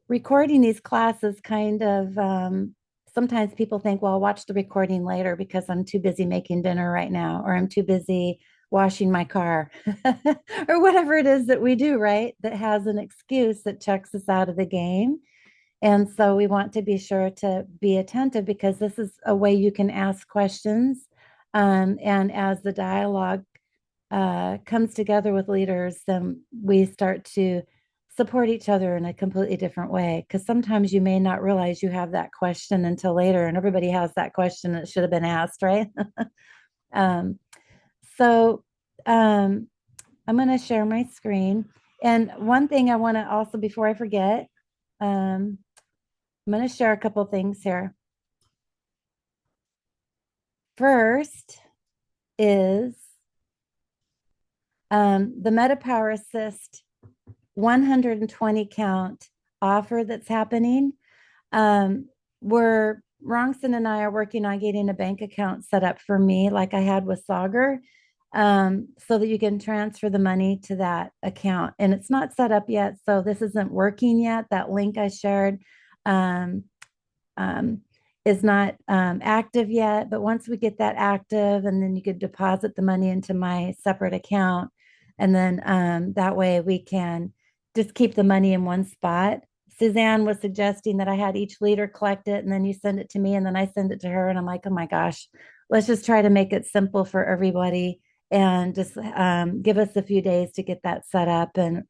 recording these classes kind of, sometimes people think, well, I'll watch the recording later because I'm too busy making dinner right now, or I'm too busy washing my car, or whatever it is that we do, right? That has an excuse that checks us out of the game. And so we want to be sure to be attentive because this is a way you can ask questions. And as the dialogue comes together with leaders, then we start to support each other in a completely different way. Because sometimes you may not realize you have that question until later, and everybody has that question that should have been asked, right? um, so I'm going to share my screen. And one thing I want to also, before I forget, I'm going to share a couple things here. First is the MetaPower Assist 120 count offer that's happening. Where Rongson and I are working on getting a bank account set up for me, like I had with Sagar, so that you can transfer the money to that account. And it's not set up yet, so this isn't working yet. That link I shared um, is not active yet. But once we get that active, and then you could deposit the money into my separate account, and then that way we can just keep the money in one spot. Suzanne was suggesting that I had each leader collect it and then you send it to me and then I send it to her. And I'm like, oh my gosh, let's just try to make it simple for everybody and just give us a few days to get that set up. And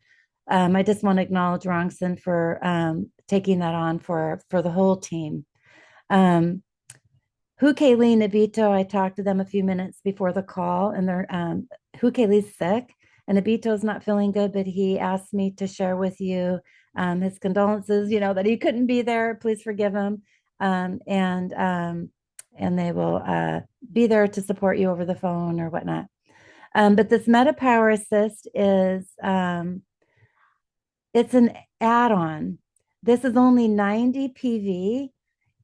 I just want to acknowledge Rongson for taking that on for the whole team. Hukeli and Abito, I talked to them a few minutes before the call, and they're Hukeli's sick and Abito's not feeling good, but he asked me to share with you his condolences, that he couldn't be there. Please forgive him. And they will be there to support you over the phone or whatnot. But this MetaPower Assist is, it's an add-on. This is only 90 PV,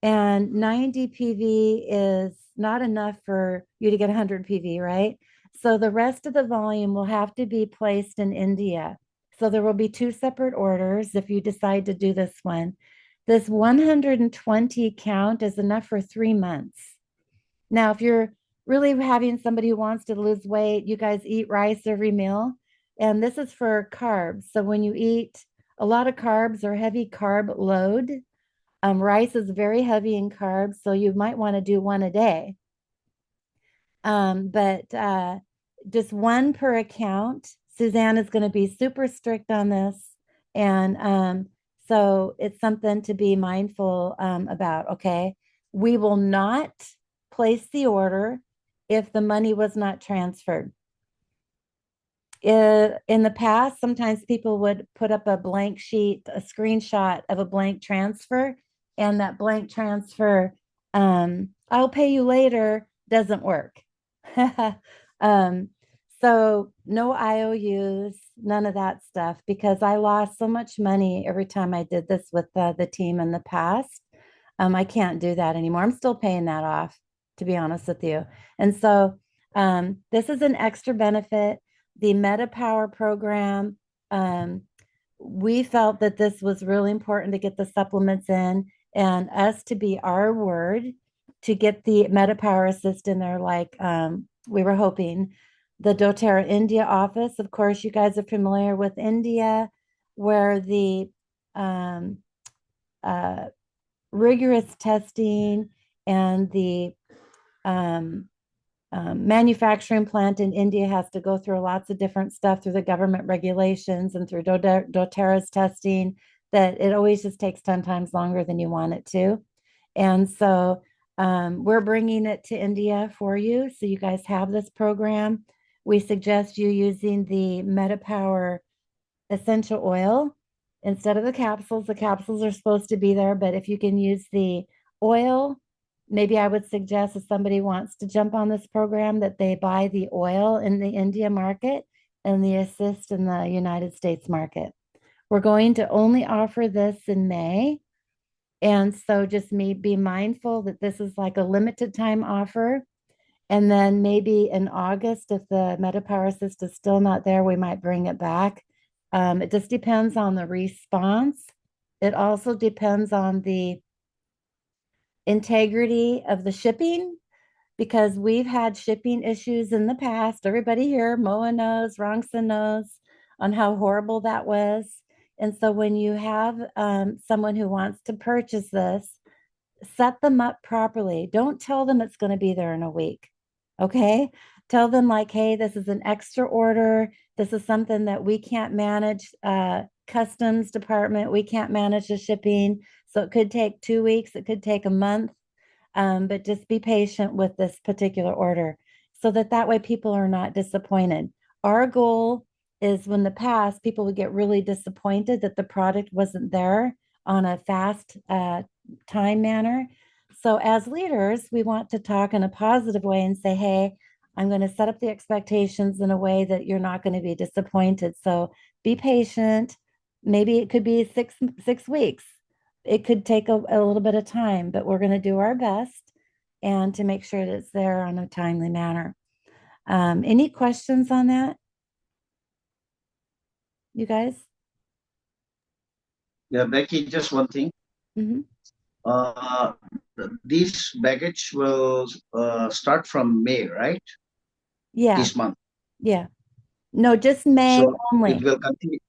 and 90 PV is not enough for you to get 100 PV, right? So the rest of the volume will have to be placed in India. So there will be two separate orders if you decide to do this one. This 120 count is enough for 3 months. Now, if you're really having somebody who wants to lose weight, you guys eat rice every meal. And this is for carbs. So when you eat a lot of carbs or heavy carb load, rice is very heavy in carbs, so you might want to do one a day. But just one per account. Suzanne is going to be super strict on this. And so it's something to be mindful about, okay? We will not place the order if the money was not transferred. In the past, sometimes people would put up a blank sheet, a screenshot of a blank transfer, and that blank transfer, I'll pay you later, doesn't work. So no IOUs, none of that stuff, because I lost so much money every time I did this with the team in the past. I can't do that anymore. I'm still paying that off, to be honest with you. And so this is an extra benefit. The MetaPower program, we felt that this was really important to get the supplements in and us to be our word to get the MetaPower Assist in there like we were hoping. The doTERRA India office, of course, you guys are familiar with India, where the rigorous testing and the manufacturing plant in India has to go through lots of different stuff through the government regulations and through doTERRA's testing, that it always just takes 10 times longer than you want it to. And so we're bringing it to India for you. So you guys have this program. We suggest you using the MetaPower essential oil instead of the capsules. The capsules are supposed to be there, but if you can use the oil, maybe I would suggest if somebody wants to jump on this program that they buy the oil in the India market and the assist in the United States market. We're going to only offer this in May. And so just be mindful that this is like a limited time offer. And then maybe in August, if the MetaPower Assist is still not there, we might bring it back. It just depends on the response. It also depends on the integrity of the shipping, because we've had shipping issues in the past. Everybody here, Moa knows, Rongson knows on how horrible that was. And so when you have someone who wants to purchase this, set them up properly. Don't tell them it's going to be there in a week. Okay. Tell them, like, hey, this is an extra order. This is something that we can't manage. Customs department, we can't manage the shipping. So it could take 2 weeks. It could take a month. But just be patient with this particular order so that way people are not disappointed. Our goal is, when the past, people would get really disappointed that the product wasn't there on a fast time manner. So as leaders, we want to talk in a positive way and say, hey, I'm going to set up the expectations in a way that you're not going to be disappointed. So be patient. Maybe it could be six weeks. It could take a little bit of time, but we're going to do our best and to make sure that it's there on a timely manner. Any questions on that, you guys? Yeah, Becky, just one thing. Mm-hmm. This baggage will start from May, right? Yeah. This month. Yeah. No, just May So it only. will continue.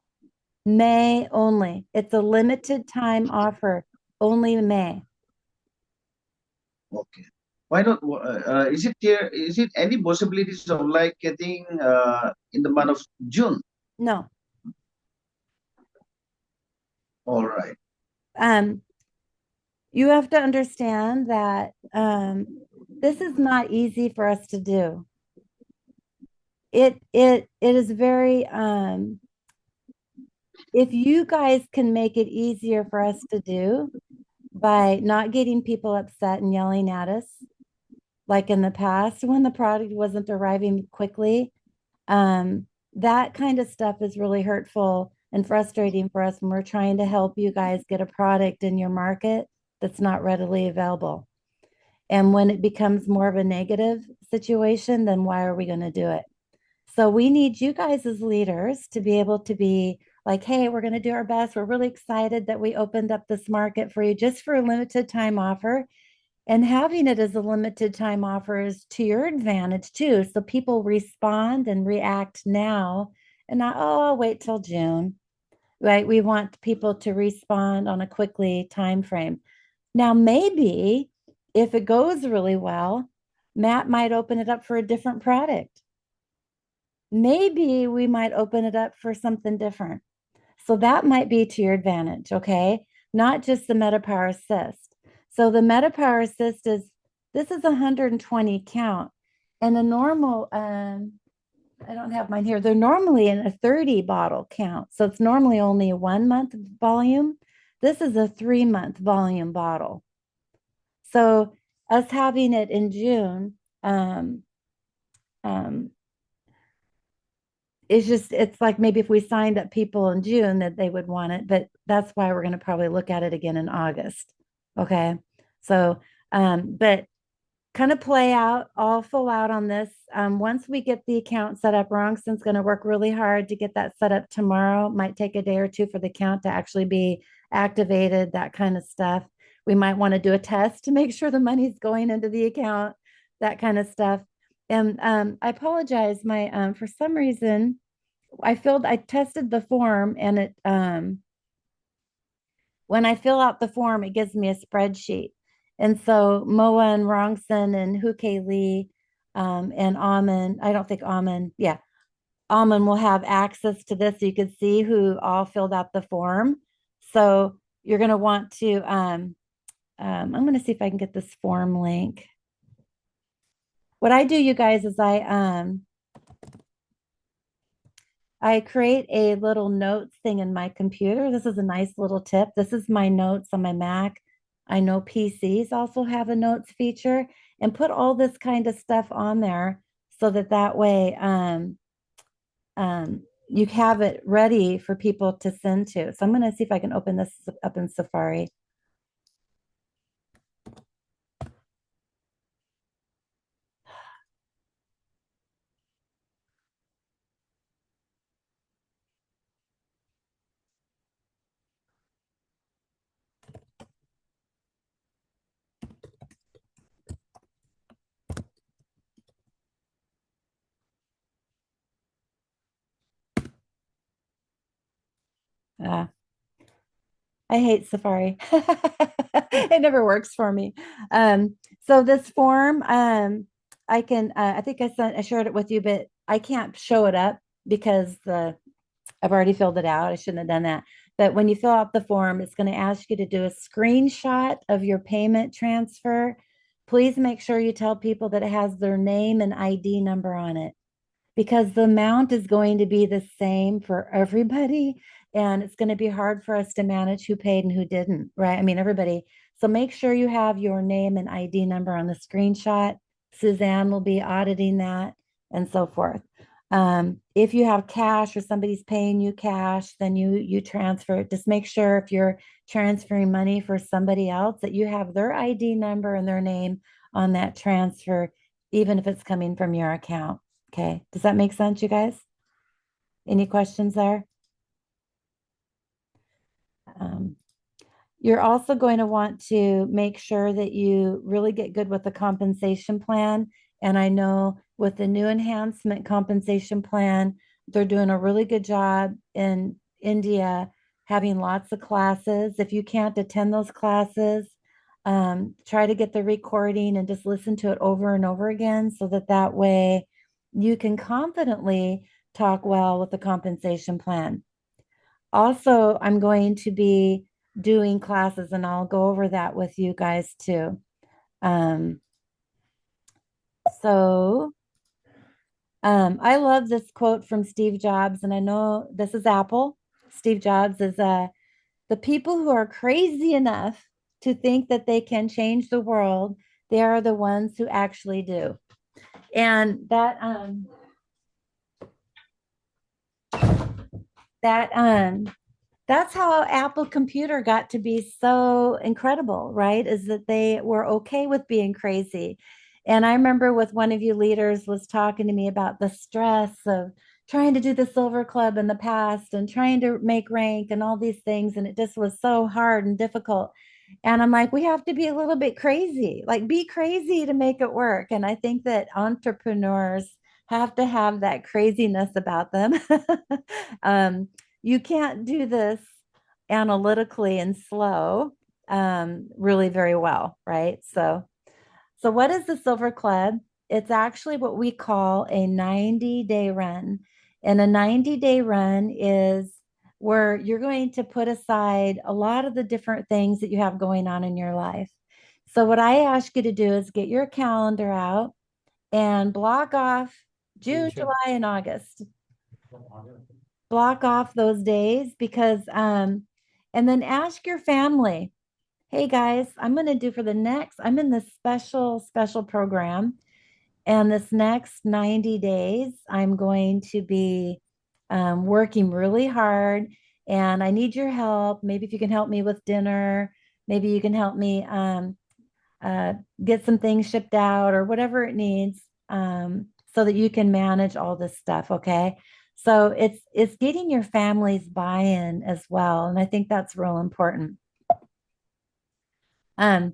May only. It's a limited time offer. Only May. Okay. Why not? Is it there? Is it any possibilities of like getting in the month of June? No. All right. You have to understand that this is not easy for us to do. It is very if you guys can make it easier for us to do by not getting people upset and yelling at us like in the past when the product wasn't arriving quickly, that kind of stuff is really hurtful and frustrating for us when we're trying to help you guys get a product in your market that's not readily available. And when it becomes more of a negative situation, then why are we going to do it? So we need you guys as leaders to be able to be like, hey, we're going to do our best. We're really excited that we opened up this market for you just for a limited time offer. And having it as a limited time offer is to your advantage too. So people respond and react now and not, oh, I'll wait till June. Right? We want people to respond on a quickly time frame. Now, maybe if it goes really well, Matt might open it up for a different product. Maybe we might open it up for something different. So that might be to your advantage, okay? Not just the MetaPower Assist. So the MetaPower Assist this is 120 count. And a normal, I don't have mine here. They're normally in a 30 bottle count. So it's normally only a 1 month volume. This is a 3 month volume bottle. So us having it in June, it's like maybe if we signed up people in June that they would want it, but that's why we're going to probably look at it again in August. Okay. So, but kind of play out, all full out on this. Once we get the account set up, Rongson's going to work really hard to get that set up tomorrow. Might take a day or two for the account to actually be activated, that kind of stuff. We might want to do a test to make sure the money's going into the account, that kind of stuff. And I apologize. My for some reason, I tested the form and it when I fill out the form, it gives me a spreadsheet. And so Moa and Rongson and Huke Lee and Amen, I don't think Amen, yeah, Amen will have access to this. So you can see who all filled out the form. So you're going to want to, I'm going to see if I can get this form link. What I do, you guys, is I create a little notes thing in my computer. This is a nice little tip. This is my notes on my Mac. I know PCs also have a notes feature, and put all this kind of stuff on there so that way you have it ready for people to send to. So I'm going to see if I can open this up in Safari. Uh, I hate Safari. It never works for me. So this form, I think I shared it with you, but I can't show it up because I've already filled it out. I shouldn't have done that. But when you fill out the form, it's going to ask you to do a screenshot of your payment transfer. Please make sure you tell people that it has their name and ID number on it, because the amount is going to be the same for everybody. And it's going to be hard for us to manage who paid and who didn't, right? I mean, everybody. So make sure you have your name and ID number on the screenshot. Suzanne will be auditing that and so forth. If you have cash or somebody's paying you cash, then you transfer it. Just make sure if you're transferring money for somebody else that you have their ID number and their name on that transfer, even if it's coming from your account. Okay. Does that make sense, you guys? Any questions there? Um, you're also going to want to make sure that you really get good with the compensation plan. And I know with the new enhancement compensation plan, they're doing a really good job in India, having lots of classes. If you can't attend those classes, try to get the recording and just listen to it over and over again so that that way you can confidently talk well with the compensation plan. Also, I'm going to be doing classes and I'll go over that with you guys too. Um, so I love this quote from Steve Jobs, and I know this is Apple. Steve Jobs is the people who are crazy enough to think that they can change the world, they are the ones who actually do. And that that's how Apple Computer got to be so incredible, right? Is that they were okay with being crazy. And I remember with one of you leaders was talking to me about the stress of trying to do the Silver Club in the past and trying to make rank and all these things. And it just was so hard and difficult. And I'm like, we have to be a little bit crazy, like be crazy to make it work. And I think that entrepreneurs have to have that craziness about them. You can't do this analytically and slow really very well, right? So what is the Silver Club? It's actually what we call a 90-day run. And a 90-day run is where you're going to put aside a lot of the different things that you have going on in your life. So what I ask you to do is get your calendar out and block off June, July, and August. Block off those days because and then ask your family, hey guys, I'm going to do for the next, I'm in this special program, and this next 90 days I'm going to be working really hard, and I need your help. Maybe if you can help me with dinner, maybe you can help me uh, get some things shipped out or whatever it needs, so that you can manage all this stuff. Okay. So it's getting your family's buy-in as well. And I think that's real important. Um,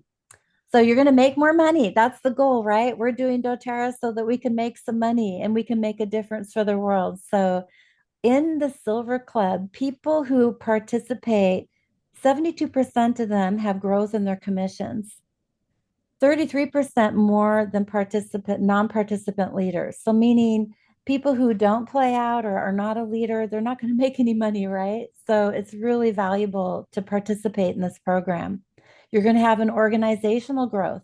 so you're going to make more money. That's the goal, right? We're doing doTERRA so that we can make some money and we can make a difference for the world. So in the Silver Club, people who participate, 72% of them have growth in their commissions. 33% more than non-participant leaders. So meaning people who don't play out or are not a leader, they're not going to make any money, right? So it's really valuable to participate in this program. You're going to have an organizational growth.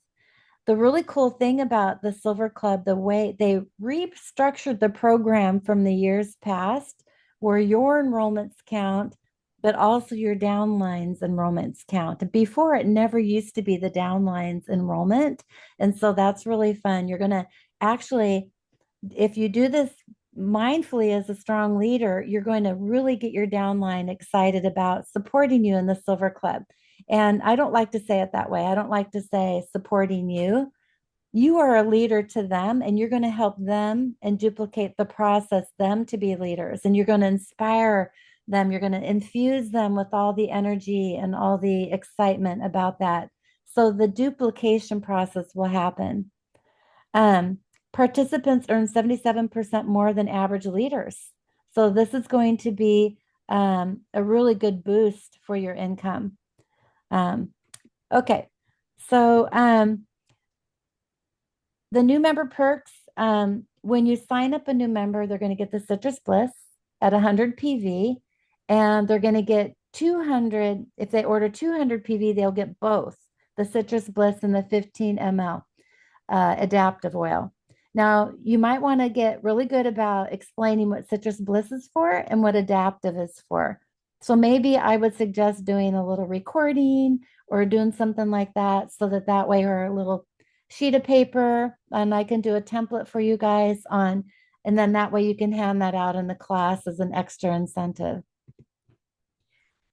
The really cool thing about the Silver Club, the way they restructured the program from the years past, where your enrollments count, but also your downlines enrollments count. Before, it never used to be the downlines enrollment. And so that's really fun. You're going to actually, if you do this mindfully as a strong leader, you're going to really get your downline excited about supporting you in the Silver Club. And I don't like to say it that way. I don't like to say supporting you. You are a leader to them, and you're going to help them and duplicate the process, them to be leaders. And you're going to inspire them. You're going to infuse them with all the energy and all the excitement about that. So the duplication process will happen. Um, Participants earn 77% more than average leaders. So this is going to be a really good boost for your income. Um, okay, so the new member perks, when you sign up a new member, they're going to get the Citrus Bliss at 100 PV, and they're going to get 200. If they order 200 PV, they'll get both the Citrus Bliss and the 15 ml adaptive oil. Now, you might want to get really good about explaining what Citrus Bliss is for and what adaptive is for. So maybe I would suggest doing a little recording or doing something like that so that that way, or a little sheet of paper, and I can do a template for you guys on, and then that way you can hand that out in the class as an extra incentive.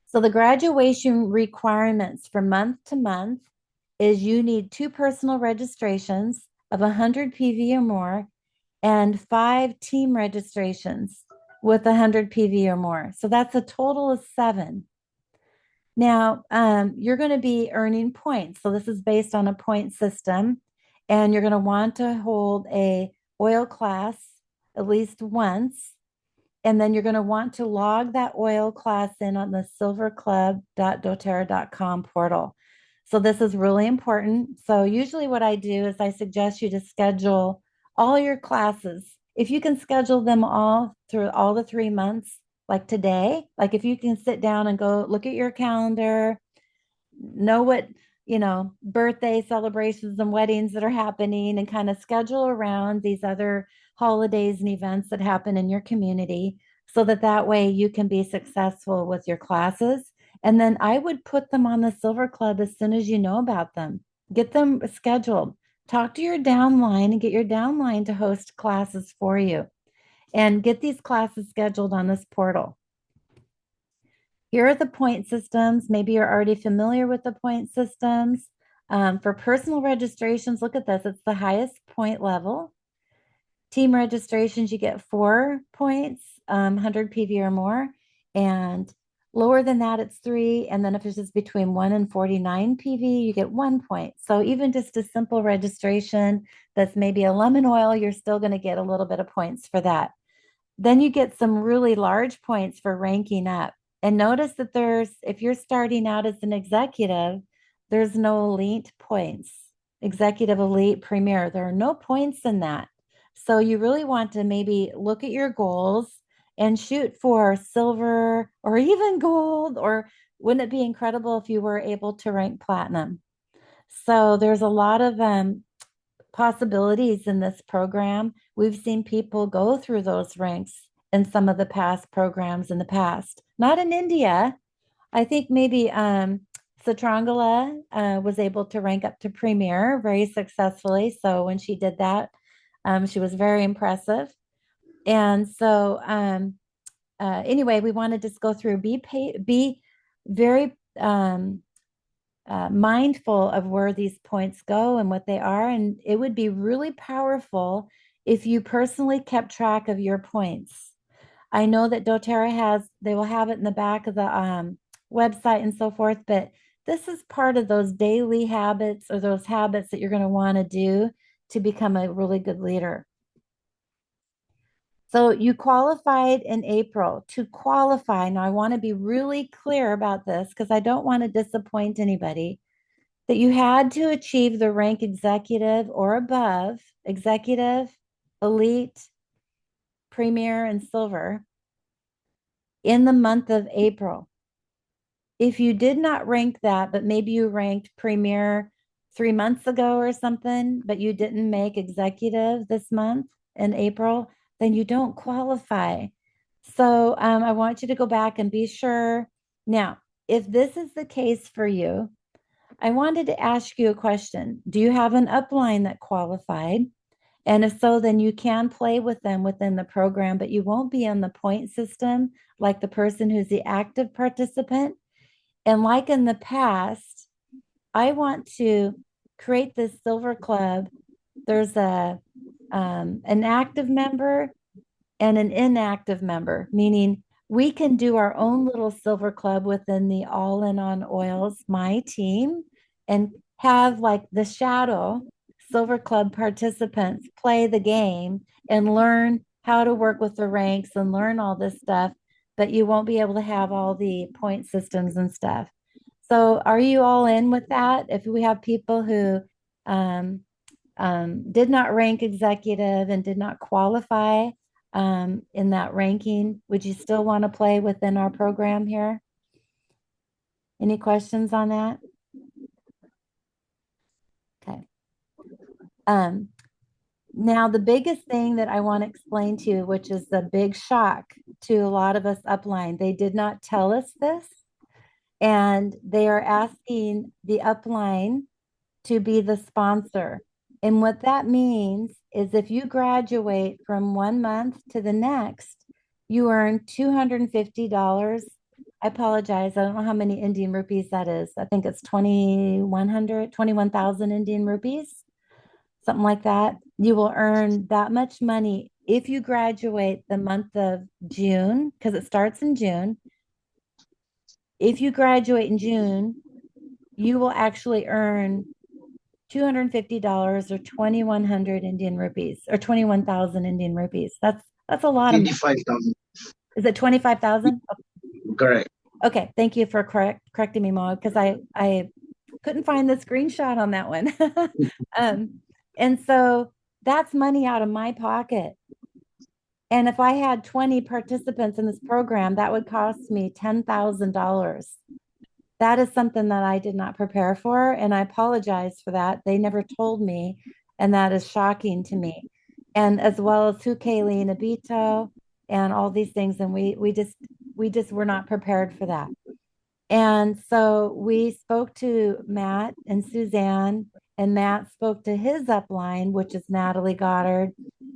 So the graduation requirements for month to month is you need 2 personal registrations of 100 PV or more and 5 team registrations with 100 PV or more. So that's a total of 7. Now, you're going to be earning points. So this is based on a point system, and you're going to want to hold a oil class at least once. And then you're going to want to log that oil class in on the silverclub.doterra.com portal. So this is really important. So usually what I do is I suggest you to schedule all your classes. If you can schedule them all through all the 3 months, like today, like if you can sit down and go look at your calendar, know what, birthday celebrations and weddings that are happening, and kind of schedule around these other holidays and events that happen in your community, so that that way you can be successful with your classes. And then I would put them on the Silver Club as soon as you know about them. Get them scheduled. Talk to your downline and get your downline to host classes for you, and get these classes scheduled on this portal. Here are the point systems. Maybe you're already familiar with the point systems. For personal registrations, look at this. It's the highest point level. Team registrations, you get 4 points, 100 PV or more. And lower than that, it's 3. And then if it's just between 1 and 49 PV, you get 1 point. So even just a simple registration that's maybe a lemon oil, you're still going to get a little bit of points for that. Then you get some really large points for ranking up. And notice that if you're starting out as an executive, there's no elite points. Executive, elite, premier, there are no points in that. So you really want to maybe look at your goals and shoot for silver or even gold, or wouldn't it be incredible if you were able to rank platinum? So there's a lot of possibilities in this program. We've seen people go through those ranks in some of the past programs in the past. Not in India. I think maybe Satrangala was able to rank up to premier very successfully. So when she did that, she was very impressive. And so anyway, we want to just go through, be very mindful of where these points go and what they are. And it would be really powerful if you personally kept track of your points. I know that doTERRA they will have it in the back of the website and so forth, but this is part of those daily habits, or those habits that you're going to want to do to become a really good leader. So you qualified in April. To qualify, now I want to be really clear about this because I don't want to disappoint anybody, that you had to achieve the rank executive or above, executive, elite, premier, and silver in the month of April. If you did not rank that, but maybe you ranked premier 3 months ago or something, but you didn't make executive this month in April, then you don't qualify. So I want you to go back and be sure. Now, if this is the case for you, I wanted to ask you a question. Do you have an upline that qualified? And if so, then you can play with them within the program, but you won't be on the point system like the person who's the active participant. And like in the past, I want to create this Silver Club. There's an active member and an inactive member, meaning we can do our own little Silver Club within the All In on Oils, my team, and have like the shadow Silver Club participants play the game and learn how to work with the ranks and learn all this stuff. but you won't be able to have all the point systems and stuff. So are you all in with that? If we have people who um, did not rank executive and did not qualify in that ranking, would you still want to play within our program here? Any questions on that? Okay. Um, Now, the biggest thing that I want to explain to you, which is the big shock to a lot of us upline, they did not tell us this, and they are asking the upline to be the sponsor. And what that means is if you graduate from 1 month to the next, you earn $250. I apologize. I don't know how many Indian rupees that is. I think it's 2,100, 21,000 Indian rupees, something like that. You will earn that much money if you graduate the month of June, because it starts in June. If you graduate in June, you will actually earn $250 or 2,100 Indian rupees or 21,000 Indian rupees. That's a lot of money. 25,000. Is it 25,000? Correct. Okay, thank you for correcting me, Mo, because I couldn't find the screenshot on that one. And so that's money out of my pocket. And if I had 20 participants in this program, that would cost me $10,000. That is something that I did not prepare for, and I apologize for that. They never told me, and that is shocking to me. And as well as Hukeli and Abito and all these things, and we just were not prepared for that. And so we spoke to Matt and Suzanne, and Matt spoke to his upline, which is Natalie Goddard,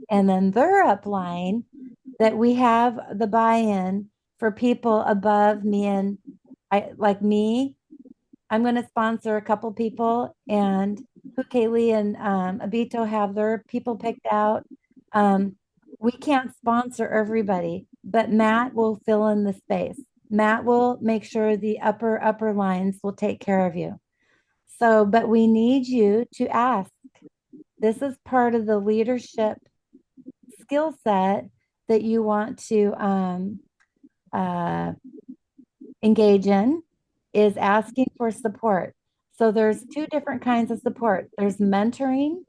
and then their upline that we have the buy-in for people above me. And I like me, I'm going to sponsor a couple people, and Hukeli and Abito have their people picked out. We can't sponsor everybody, but Matt will fill in the space. Matt will make sure the upper lines will take care of you. So, but we need you to ask. This is part of the leadership skill set that you want to engage in, is asking for support. So there's two different kinds of support. There's mentoring,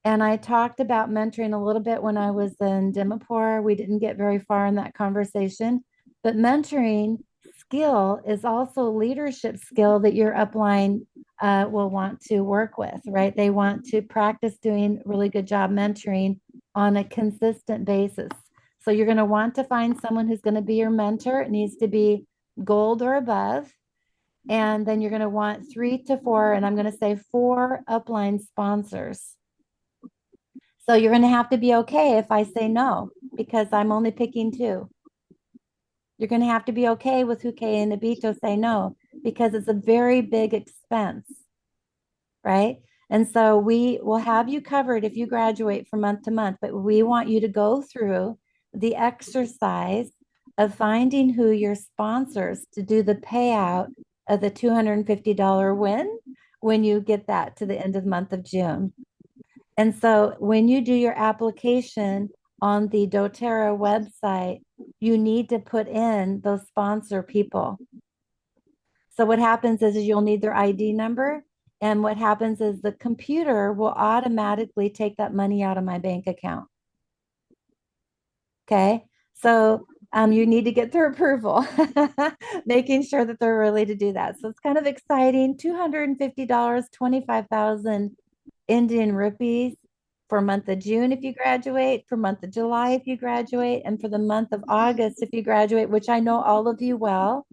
and I talked about mentoring a little bit when I was in Dimapur. We didn't get very far in that conversation, but mentoring skill is also a leadership skill that your upline will want to work with, right? They want to practice doing really good job mentoring on a consistent basis. So you're going to want to find someone who's going to be your mentor. It needs to be gold or above. And then you're going to want 3 to 4, and I'm going to say 4 upline sponsors. So you're going to have to be okay if I say no, because I'm only picking 2. You're going to have to be okay with Huke and Abito say no, because it's a very big expense, right? And so we will have you covered if you graduate from month to month, but we want you to go through the exercise of finding who your sponsors to do the payout of the $250 win when you get that to the end of the month of June. And so when you do your application on the doTERRA website, you need to put in those sponsor people. So what happens is you'll need their ID number. And what happens is the computer will automatically take that money out of my bank account. Okay. So you need to get their approval, making sure that they're ready to do that. So it's kind of exciting. $250, 25,000 Indian rupees for month of June if you graduate, for month of July if you graduate, and for the month of August if you graduate, which I know all of you well,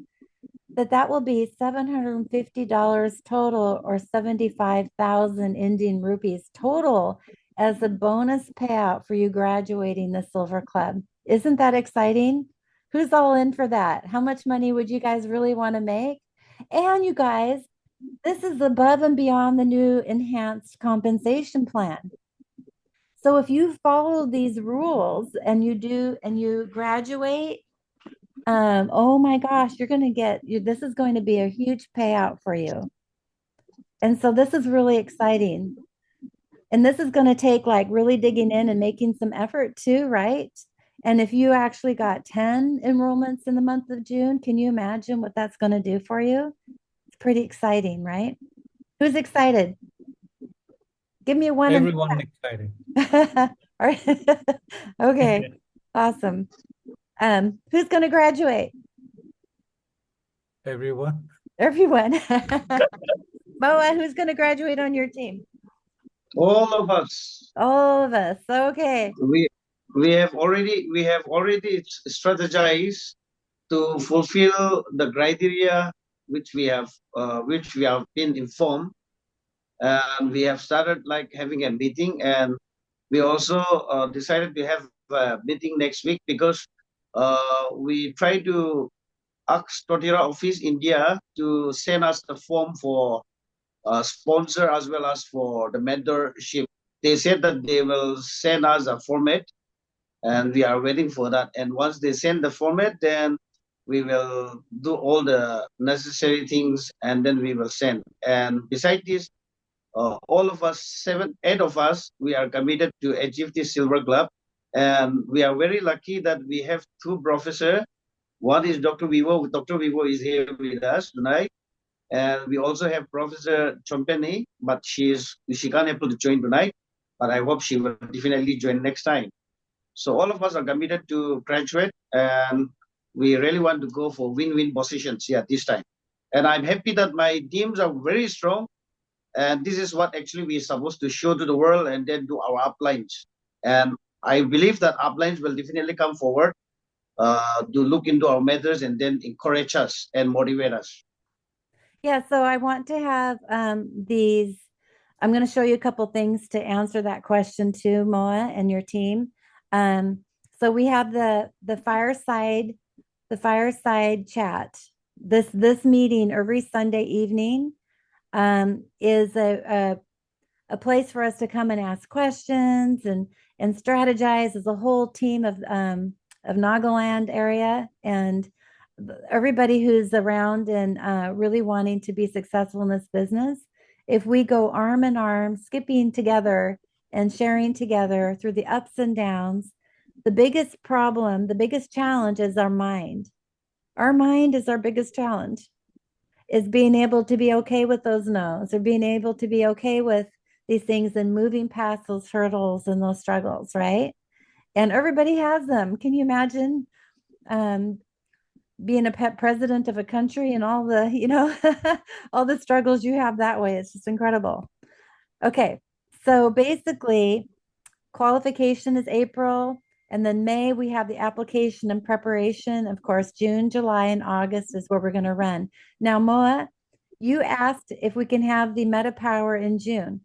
that will be $750 total, or 75,000 Indian rupees total, as a bonus payout for you graduating the Silver Club. Isn't that exciting? Who's all in for that? How much money would you guys really want to make? And you guys, this is above and beyond the new enhanced compensation plan. So if you follow these rules and you graduate, oh my gosh, you're going to get, this is going to be a huge payout for you. And so this is really exciting. And this is going to take like really digging in and making some effort too, right? And if you actually got 10 enrollments in the month of June, can you imagine what that's going to do for you? It's pretty exciting, right? Who's excited? Give me a one and Everyone excited. all right. Okay, awesome. Who's going to graduate? Everyone. Everyone. Moa, who's going to graduate on your team? All of us. All of us. Okay. We have already strategized to fulfill the criteria which we have been informed, and we have started like having a meeting, and we also decided to have a meeting next week because we try to ask doTERRA office India to send us the form for sponsor as well as for the mentorship. They said that they will send us a format, and we are waiting for that. And once they send the format, then we will do all the necessary things, and then we will send. And besides this, all of us, seven, eight of us, we are committed to achieve this silver club. And we are very lucky that we have two professors. One is Dr. Vivo. Dr. Vivo is here with us tonight. And we also have Professor Chompeni, but she can't able to join tonight. But I hope she will definitely join next time. So all of us are committed to graduate, and we really want to go for win-win positions here this time. And I'm happy that my teams are very strong, and this is what actually we're supposed to show to the world and then do our uplines. And I believe that uplines will definitely come forward to look into our methods and then encourage us and motivate us. Yeah, so I want to have these. I'm going to show you a couple things to answer that question too, Moa and your team. Um, so we have the fireside chat. This meeting every Sunday evening is a place for us to come and ask questions and strategize as a whole team of Nagaland area and everybody who's around and really wanting to be successful in this business. If we go arm in arm, skipping together and sharing together through the ups and downs, the biggest problem, the biggest challenge is our mind. Our mind is our biggest challenge, is being able to be okay with those no's or being able to be okay with these things and moving past those hurdles and those struggles, right? And everybody has them. Can you imagine being a pet president of a country and all the, all the struggles you have that way? It's just incredible. Okay, so basically, qualification is April. And then May, we have the application and preparation. Of course, June, July, and August is where we're going to run. Now, Moa, you asked if we can have the Meta Power in June.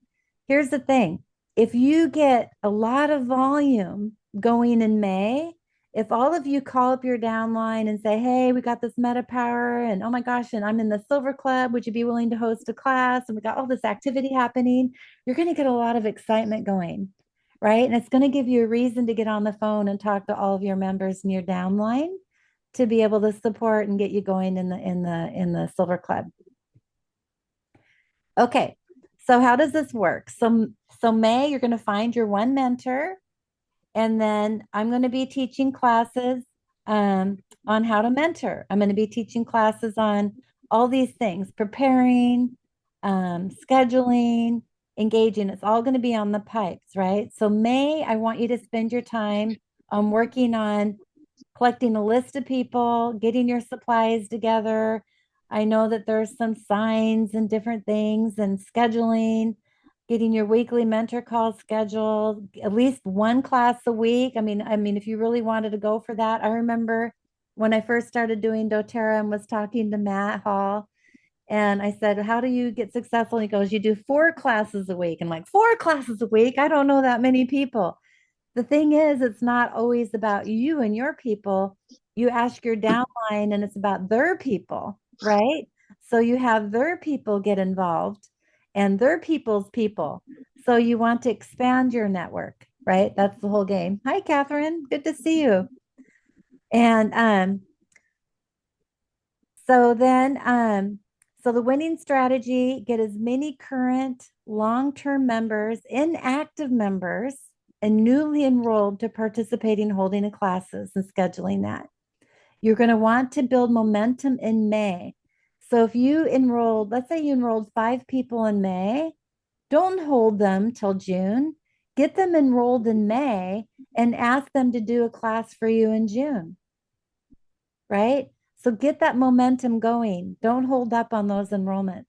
Here's the thing. If you get a lot of volume going in May, if all of you call up your downline and say, hey, we got this Meta Power, and oh my gosh, and I'm in the Silver Club, would you be willing to host a class? And we got all this activity happening, you're going to get a lot of excitement going, right? And it's going to give you a reason to get on the phone and talk to all of your members in your downline to be able to support and get you going in the Silver Club. Okay, so how does this work? So May, you're going to find your one mentor, and then I'm going to be teaching classes on how to mentor. I'm going to be teaching classes on all these things, preparing, scheduling, engaging. It's all going to be on the pipes, right? So May, I want you to spend your time working on collecting a list of people, getting your supplies together. I know that there's some signs and different things and scheduling, getting your weekly mentor call scheduled, at least one class a week. I mean, if you really wanted to go for that, I remember when I first started doing doTERRA and was talking to Matt Hall, and I said, how do you get successful? And he goes, you do 4 classes a week. And I'm like, 4 classes a week? I don't know that many people. The thing is, it's not always about you and your people. You ask your downline and it's about their people, right? So you have their people get involved and their people's people. So you want to expand your network, right? That's the whole game. Hi, Catherine. Good to see you. And so then so the winning strategy, get as many current long-term members, inactive members, and newly enrolled to participating, holding in classes and scheduling that. You're going to want to build momentum in May. So if you enrolled, let's say you enrolled 5 people in May, don't hold them till June. Get them enrolled in May and ask them to do a class for you in June, right? So get that momentum going. Don't hold up on those enrollments.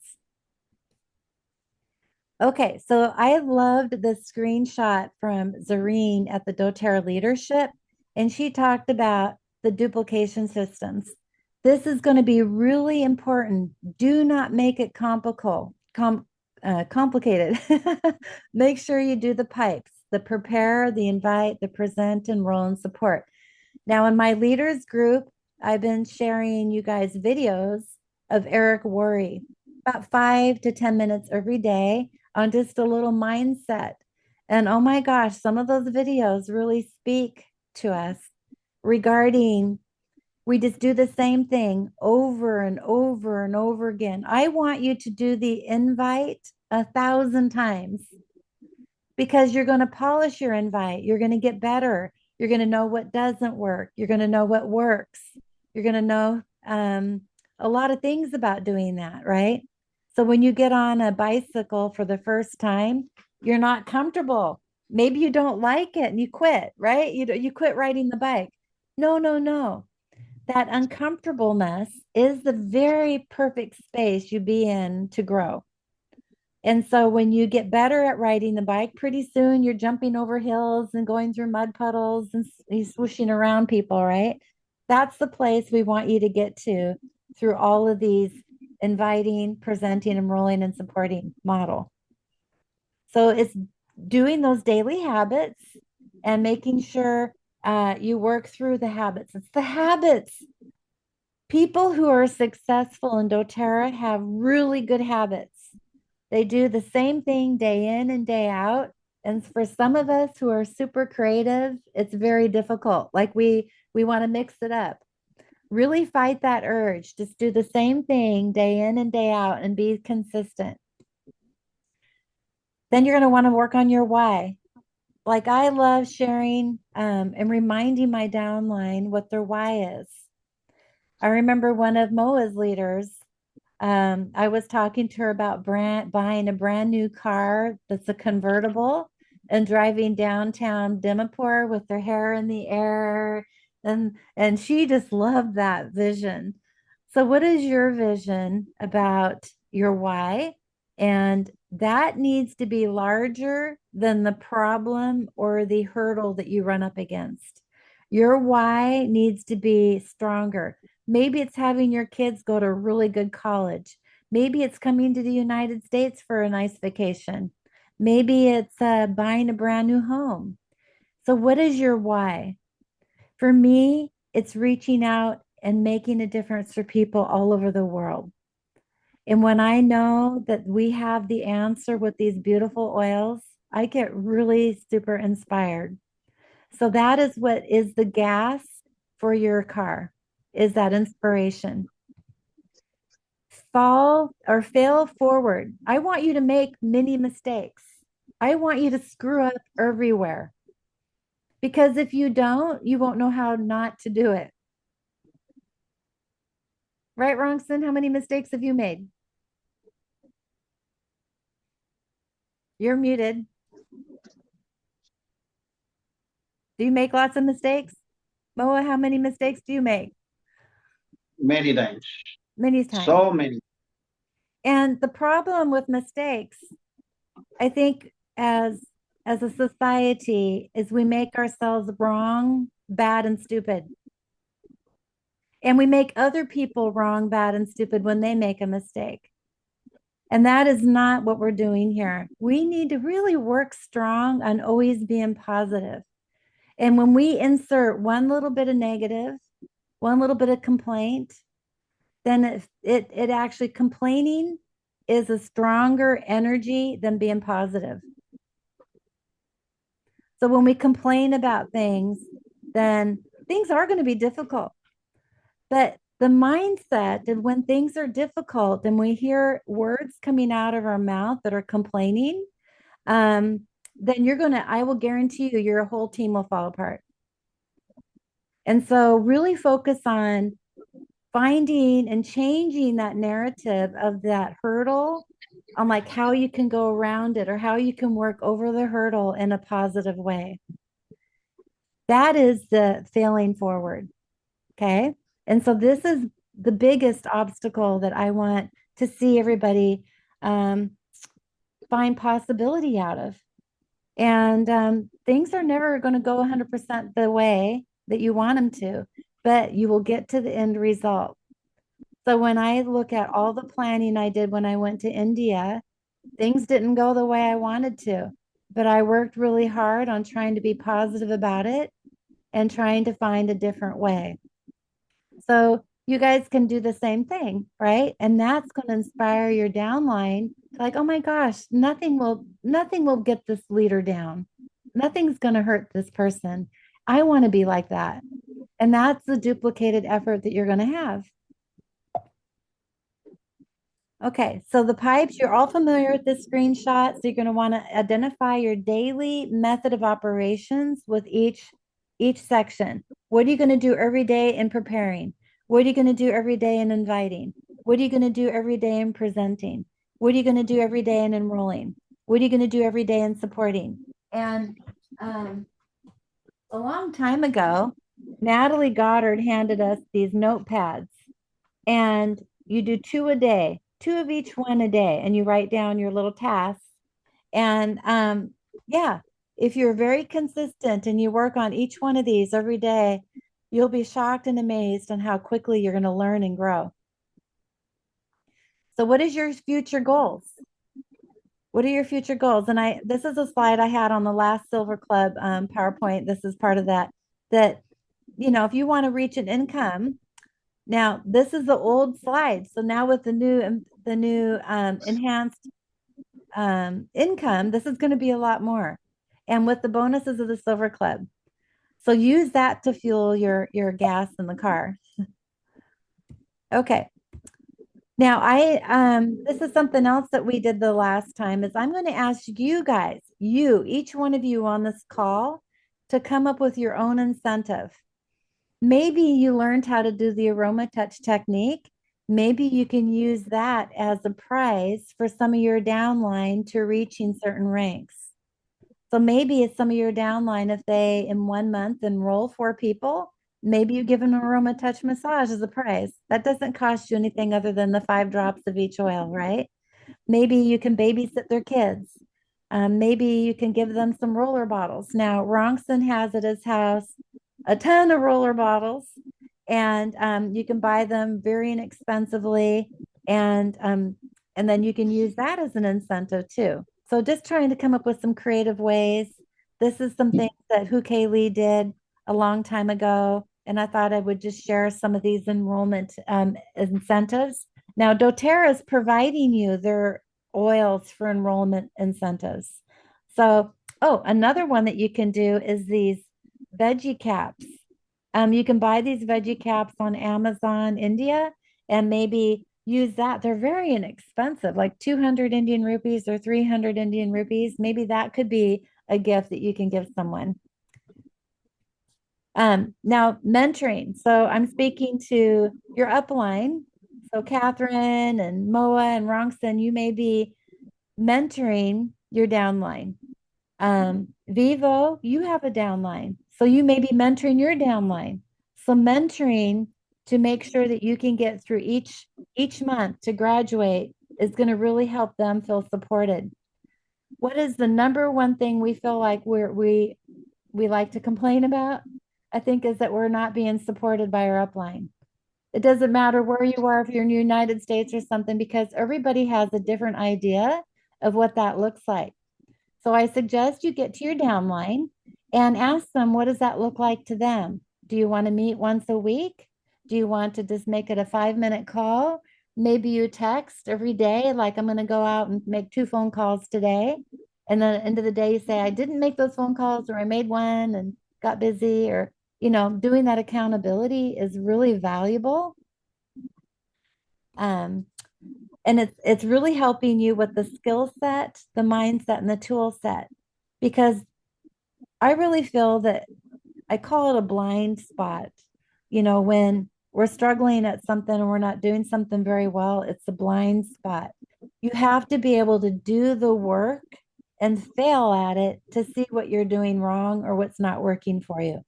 Okay, so I loved the screenshot from Zareen at the doTERRA leadership, and she talked about the duplication systems. This is going to be really important. Do not make it complicated. Make sure you do the pipes, the prepare, the invite, the present, enroll, and support. Now, in my leaders group, I've been sharing you guys videos of Eric Worre, about 5 to 10 minutes every day on just a little mindset. And oh my gosh, some of those videos really speak to us regarding we just do the same thing over and over and over again. I want you to do the invite 1,000 times because you're going to polish your invite. You're going to get better. You're going to know what doesn't work. You're going to know what works. You're going to know a lot of things about doing that, right? So when you get on a bicycle for the first time, you're not comfortable. Maybe you don't like it and you quit, right? You quit riding the bike. No, no, no. That uncomfortableness is the very perfect space you be in to grow. And so when you get better at riding the bike, pretty soon you're jumping over hills and going through mud puddles and swooshing around people, right? That's the place we want you to get to through all of these inviting, presenting, enrolling, and supporting model. So it's doing those daily habits and making sure you work through the habits. It's the habits. People who are successful in doTERRA have really good habits. They do the same thing day in and day out. And for some of us who are super creative, it's very difficult. Like we want to mix it up. Really fight that urge. Just do the same thing day in and day out and be consistent. Then you're going to want to work on your why. Like I love sharing and reminding my downline what their why is. I remember one of Moa's leaders, I was talking to her about buying a brand new car that's a convertible and driving downtown Dimapur with her hair in the air. And she just loved that vision. So what is your vision about your why? And that needs to be larger than the problem or the hurdle that you run up against. Your why needs to be stronger. Maybe it's having your kids go to a really good college. Maybe it's coming to the United States for a nice vacation. Maybe it's buying a brand new home. So, what is your why? For me, it's reaching out and making a difference for people all over the world. And when I know that we have the answer with these beautiful oils, I get really super inspired. So that is what is the gas for your car, is that inspiration. Fall or fail forward. I want you to make many mistakes. I want you to screw up everywhere. Because if you don't, you won't know how not to do it. Right, Wrongson? How many mistakes have you made? You're muted. Do you make lots of mistakes? Moa, how many mistakes do you make? Many times. Many times. So many. And the problem with mistakes, I think, as a society, is we make ourselves wrong, bad, and stupid. And we make other people wrong, bad, and stupid when they make a mistake. And that is not what we're doing here. We need to really work strong on always being positive. And when we insert one little bit of negative, one little bit of complaint, then it actually, complaining is a stronger energy than being positive. So when we complain about things, then things are going to be difficult. But the mindset that when things are difficult and we hear words coming out of our mouth that are complaining, then I will guarantee you your whole team will fall apart. And so really focus on finding and changing that narrative of that hurdle on like how you can go around it or how you can work over the hurdle in a positive way. That is the failing forward. Okay. And so this is the biggest obstacle that I want to see everybody find possibility out of. And things are never going to go 100% the way that you want them to, but you will get to the end result. So when I look at all the planning I did when I went to India, things didn't go the way I wanted to, but I worked really hard on trying to be positive about it and trying to find a different way. So you guys can do the same thing, right? And that's going to inspire your downline. Like, oh my gosh, nothing will get this leader down. Nothing's going to hurt this person. I want to be like that. And that's the duplicated effort that you're going to have. Okay, so the pipes, you're all familiar with this screenshot. So you're going to want to identify your daily method of operations with each section. What are you going to do every day in preparing? What are you going to do every day in inviting? What are you going to do every day in presenting? What are you going to do every day in enrolling? What are you going to do every day in supporting? And a long time ago, Natalie Goddard handed us these notepads, and you do 2 a day, 2 of each one a day, and you write down your little tasks. And yeah, if you're very consistent and you work on each one of these every day, you'll be shocked and amazed on how quickly you're going to learn and grow. So what is your future goals? What are your future goals? And this is a slide I had on the last Silver Club PowerPoint. This is part of that, if you want to reach an income. Now, this is the old slide. So now with the new enhanced income, this is going to be a lot more. And with the bonuses of the Silver Club. So use that to fuel your gas in the car. Okay. Now this is something else that we did the last time is I'm going to ask you guys, each one of you on this call, to come up with your own incentive. Maybe you learned how to do the Aromatouch technique. Maybe you can use that as a prize for some of your downline to reaching certain ranks. So maybe it's some of your downline, if they in 1 month enroll 4 people, maybe you give them an Aromatouch massage as a prize. That doesn't cost you anything other than the 5 drops of each oil, right? Maybe you can babysit their kids. Maybe you can give them some roller bottles. Now, Ronson has at his house a ton of roller bottles, and you can buy them very inexpensively, and then you can use that as an incentive too. So just trying to come up with some creative ways. This is something that Huke Lee did a long time ago, and I thought I would just share some of these enrollment incentives. Now, doTERRA is providing you their oils for enrollment incentives. So, another one that you can do is these veggie caps. You can buy these veggie caps on Amazon India and maybe use that. They're very inexpensive, like 200 Indian rupees or 300 Indian rupees. Maybe that could be a gift that you can give someone. Now, mentoring. So I'm speaking to your upline. So Catherine and Moa and Rongson, you may be mentoring your downline. Vivo, you have a downline. So you may be mentoring your downline. So mentoring to make sure that you can get through each month to graduate is going to really help them feel supported. What is the number one thing we feel like we like to complain about? I think is that we're not being supported by our upline. It doesn't matter where you are, if you're in the United States or something, because everybody has a different idea of what that looks like. So I suggest you get to your downline and ask them, what does that look like to them? Do you want to meet once a week? Do you want to just make it a 5-minute call? Maybe you text every day, like I'm going to go out and make 2 phone calls today. And then at the end of the day, you say, I didn't make those phone calls, or I made one and got busy, or, doing that accountability is really valuable. And it's really helping you with the skill set, the mindset, and the tool set. because I really feel that I call it a blind spot. When we're struggling at something and we're not doing something very well, it's a blind spot. You have to be able to do the work and fail at it to see what you're doing wrong or what's not working for you.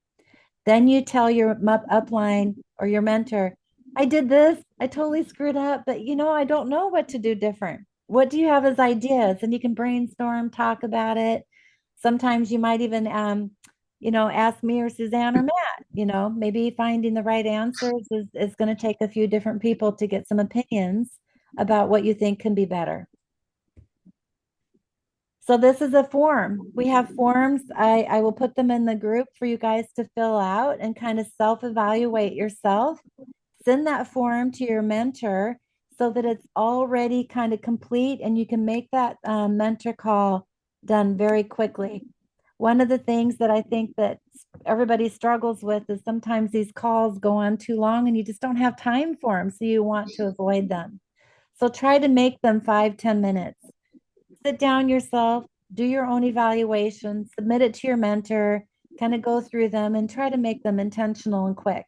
Then you tell your upline or your mentor, I did this, I totally screwed up, but I don't know what to do different. What do you have as ideas? And you can brainstorm, talk about it. Sometimes you might even, ask me or Suzanne or Matt, maybe finding the right answers is going to take a few different people to get some opinions about what you think can be better. So this is a form. We have forms. I will put them in the group for you guys to fill out and kind of self-evaluate yourself. Send that form to your mentor so that it's already kind of complete and you can make that mentor call done very quickly. One of the things that I think that everybody struggles with is sometimes these calls go on too long and you just don't have time for them, so you want to avoid them. So try to make them 5-10 minutes. Sit down yourself, do your own evaluation, submit it to your mentor, kind of go through them and try to make them intentional and quick.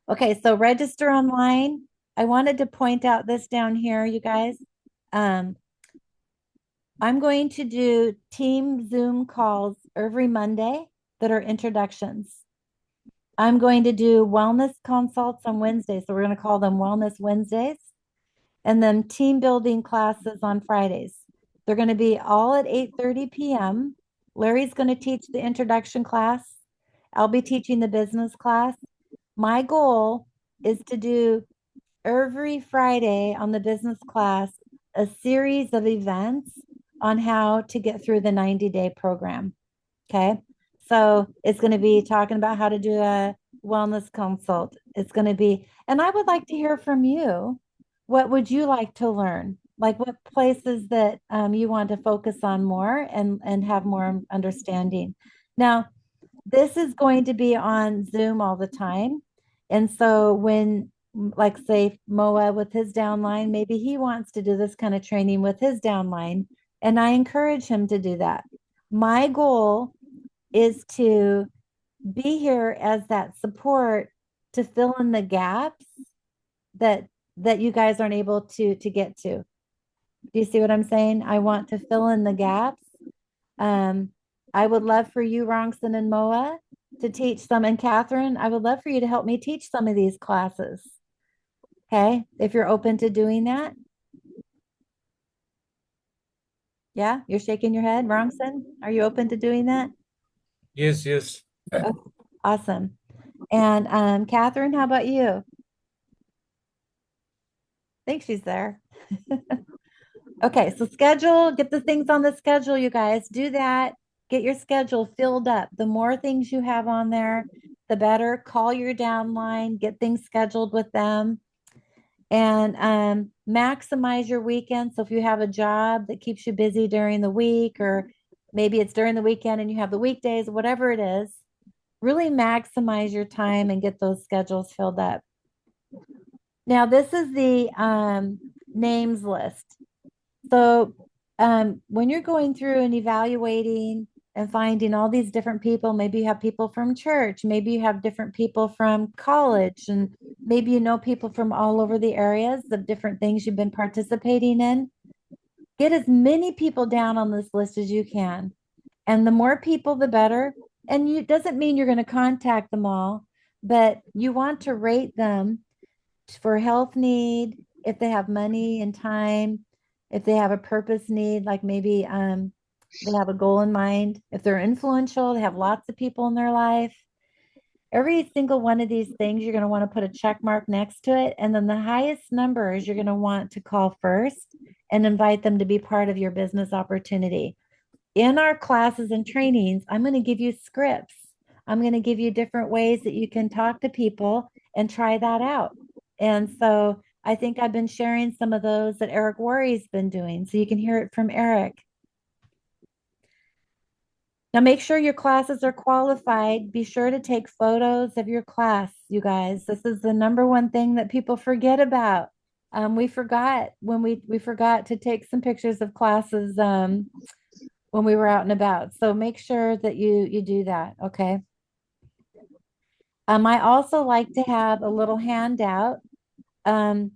Okay, so register online. I wanted to point out this down here, you guys. I'm going to do team Zoom calls every Monday that are introductions. I'm going to do wellness consults on Wednesdays. So we're going to call them Wellness Wednesdays. And then team building classes on Fridays. They're going to be all at 8:30 p.m. Larry's going to teach the introduction class. I'll be teaching the business class. My goal is to do every Friday on the business class a series of events on how to get through the 90-day program. Okay. So it's going to be talking about how to do a wellness consult. It's going to be, and I would like to hear from you. What would you like to learn? Like what places that you want to focus on more and have more understanding. Now, this is going to be on Zoom all the time. And so when, like, say, Moa with his downline, maybe he wants to do this kind of training with his downline. And I encourage him to do that. My goal is to be here as that support to fill in the gaps that you guys aren't able to get to. Do you see what I'm saying? I want to fill in the gaps. I would love for you, Rongson and Moa, to teach some, and Catherine, I would love for you to help me teach some of these classes. Okay, if you're open to doing that. Yeah, you're shaking your head, Rongson. Are you open to doing that? Yes, yes. Oh, awesome. And Catherine, how about you? I think she's there. Okay, so schedule, get the things on the schedule, you guys. Do that. Get your schedule filled up. The more things you have on there, the better. Call your downline, get things scheduled with them, and maximize your weekend. So if you have a job that keeps you busy during the week, or maybe it's during the weekend and you have the weekdays, whatever it is, really maximize your time and get those schedules filled up. Now, this is the names list. So when you're going through and evaluating and finding all these different people, maybe you have people from church, maybe you have different people from college, and maybe you know people from all over the areas of different things you've been participating in. Get as many people down on this list as you can. And the more people, the better. And it doesn't mean you're going to contact them all, but you want to rate them for health need, if they have money and time, if they have a purpose need, like maybe they have a goal in mind, if they're influential, they have lots of people in their life. Every single one of these things, you're going to want to put a check mark next to it. And then the highest numbers you're going to want to call first and invite them to be part of your business opportunity. In our classes and trainings, I'm going to give you scripts. I'm going to give you different ways that you can talk to people and try that out. And so I think I've been sharing some of those that Eric Worre's been doing, so you can hear it from Eric. Now make sure your classes are qualified. Be sure to take photos of your class, you guys. This is the number one thing that people forget about. We forgot when we forgot to take some pictures of classes when we were out and about. So make sure that you do that, okay? I also like to have a little handout. Um,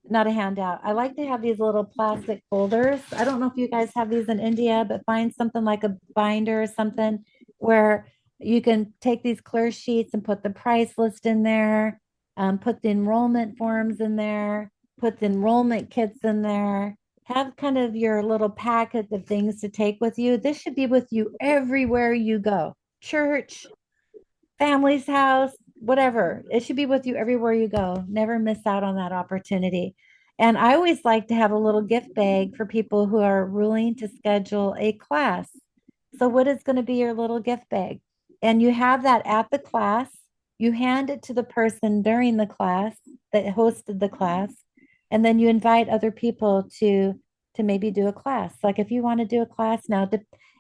Not a handout. I like to have these little plastic folders. I don't know if you guys have these in India, but find something like a binder or something where you can take these clear sheets and put the price list in there, put the enrollment forms in there, put the enrollment kits in there. Have kind of your little packet of things to take with you. This should be with you everywhere you go. Church, family's house, whatever. It should be with you everywhere you go. Never miss out on that opportunity. And I always like to have a little gift bag for people who are willing to schedule a class. So, what is going to be your little gift bag? And you have that at the class. You hand it to the person during the class that hosted the class, and then you invite other people to maybe do a class. Like if you want to do a class now,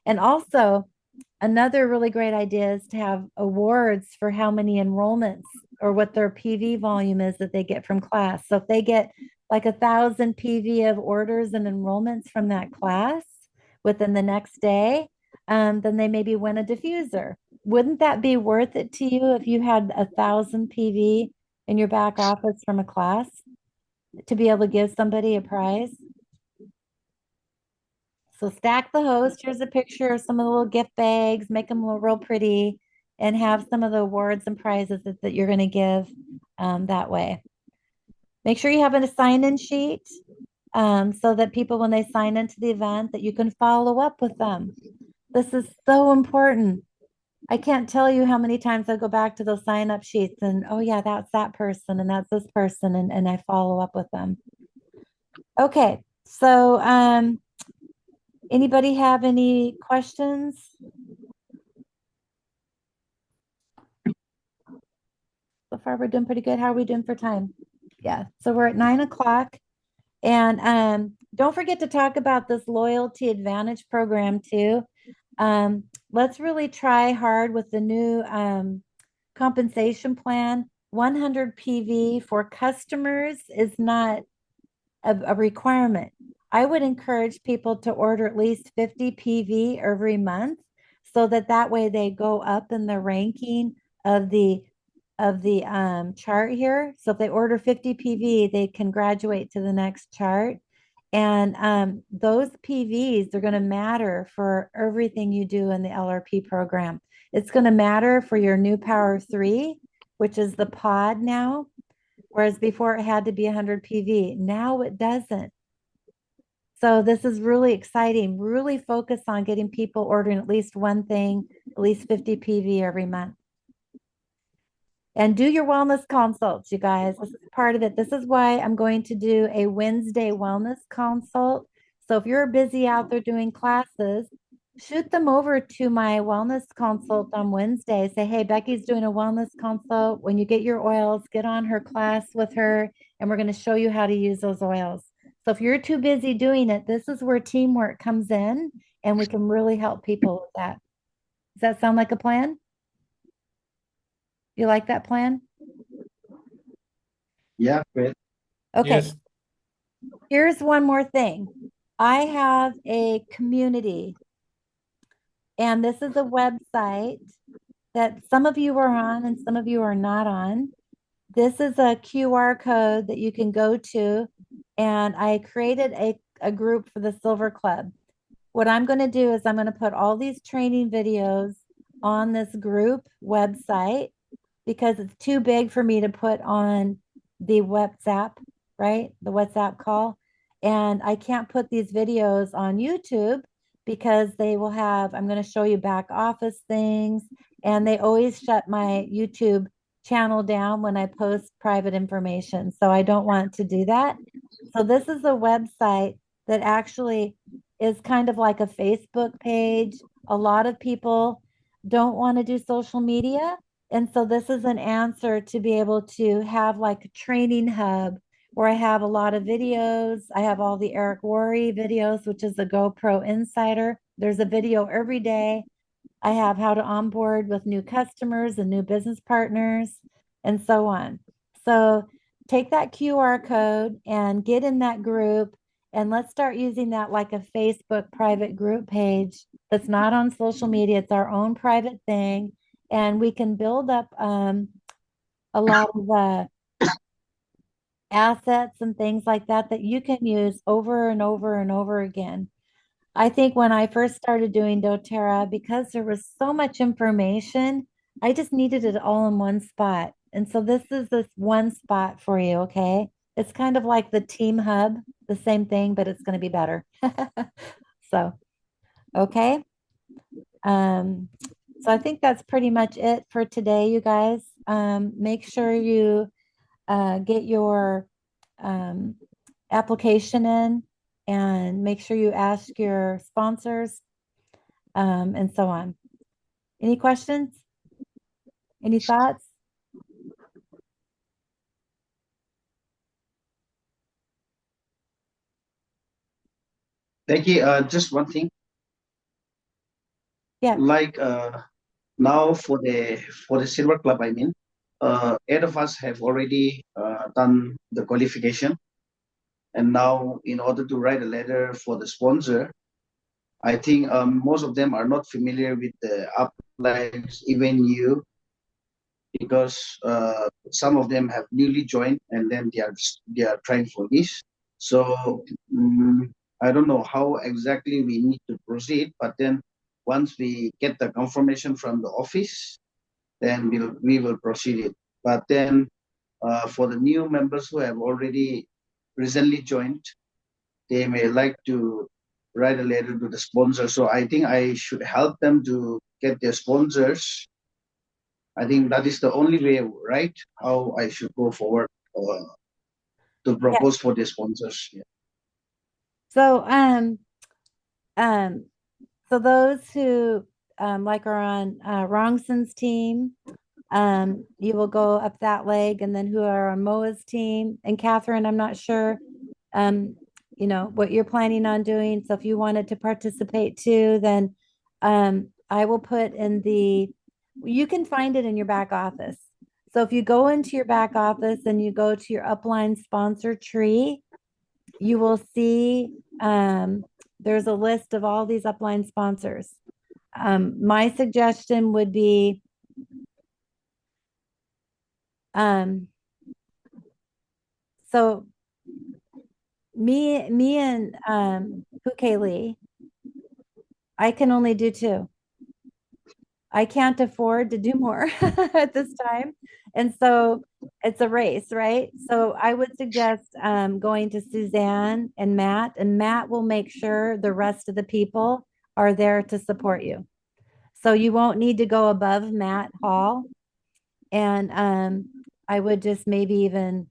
and also another really great idea is to have awards for how many enrollments or what their PV volume is that they get from class. So if they get like 1,000 PV of orders and enrollments from that class within the next day, then they maybe win a diffuser. Wouldn't that be worth it to you if you had 1,000 PV in your back office from a class to be able to give somebody a prize? So stack the host. Here's a picture of some of the little gift bags, make them look real pretty, and have some of the awards and prizes that you're going to give that way. Make sure you have a sign-in sheet so that people, when they sign into the event, that you can follow up with them. This is so important. I can't tell you how many times I go back to those sign-up sheets and, oh yeah, that's that person and that's this person, and I follow up with them. Okay, so anybody have any questions? So far, we're doing pretty good. How are we doing for time? Yeah, so we're at 9 o'clock. And don't forget to talk about this loyalty advantage program too. Let's really try hard with the new compensation plan. 100 PV for customers is not a requirement. I would encourage people to order at least 50 PV every month so that way they go up in the ranking of the chart here. So if they order 50 PV, they can graduate to the next chart. And those PVs, they're going to matter for everything you do in the LRP program. It's going to matter for your new Power 3, which is the pod now, whereas before it had to be 100 PV. Now it doesn't. So this is really exciting. Really focus on getting people ordering at least one thing, at least 50 PV every month. And do your wellness consults, you guys. This is part of it. This is why I'm going to do a Wednesday wellness consult. So if you're busy out there doing classes, shoot them over to my wellness consult on Wednesday. Say, hey, Becky's doing a wellness consult. When you get your oils, get on her class with her, and we're going to show you how to use those oils. So if you're too busy doing it, this is where teamwork comes in, and we can really help people with that. Does that sound like a plan? You like that plan? Yeah, great. Okay. Yes. Here's one more thing. I have a community, and this is a website that some of you are on and some of you are not on. This is a QR code that you can go to, and I created a group for the Silver Club. What I'm going to do is I'm going to put all these training videos on this group website because it's too big for me to put on the WhatsApp, right? The WhatsApp call. And I can't put these videos on YouTube because they will have, I'm going to show you back office things, and they always shut my YouTube channel down when I post private information. So I don't want to do that. So this is a website that actually is kind of like a Facebook page. A lot of people don't want to do social media. And so this is an answer to be able to have like a training hub where I have a lot of videos. I have all the Eric Worre videos, which is a GoPro Insider. There's a video every day. I have how to onboard with new customers and new business partners and so on. So take that QR code and get in that group And let's start using that like a Facebook private group page that's not on social media. It's our own private thing. And we can build up a lot of assets and things like that that you can use over and over and over again. I think when I first started doing doTERRA, because there was so much information, I just needed it all in one spot. And so this is this one spot for you, okay? It's kind of like the team hub, the same thing, but it's going to be better. So, okay. So I think that's pretty much it for today, you guys. Make sure you get your application in and make sure you ask your sponsors and so on. Any questions? Any thoughts? Becky, just one thing. Yeah. Like now for the Silver Club, I mean, 8 of us have already done the qualification, and now in order to write a letter for the sponsor, I think most of them are not familiar with the uplines, even you, because some of them have newly joined and then they are trying for this. So I don't know how exactly we need to proceed, but then once we get the confirmation from the office, then we will proceed it. But then for the new members who have already recently joined, they may like to write a letter to the sponsor. So I think I should help them to get their sponsors. I think that is the only way, right? How I should go forward to propose for the sponsors. Yeah. So so those who like are on Rongson's team, you will go up that leg, and then who are on Moa's team. And Catherine, I'm not sure you know what you're planning on doing. So if you wanted to participate too, then I will put in you can find it in your back office. So if you go into your back office and you go to your upline sponsor tree, you will see there's a list of all these upline sponsors. My suggestion would be so me and Lee, I can only do two. I can't afford to do more at this time. And so it's a race, right? So I would suggest going to Suzanne and Matt will make sure the rest of the people are there to support you. So you won't need to go above Matt Hall. And I would just maybe even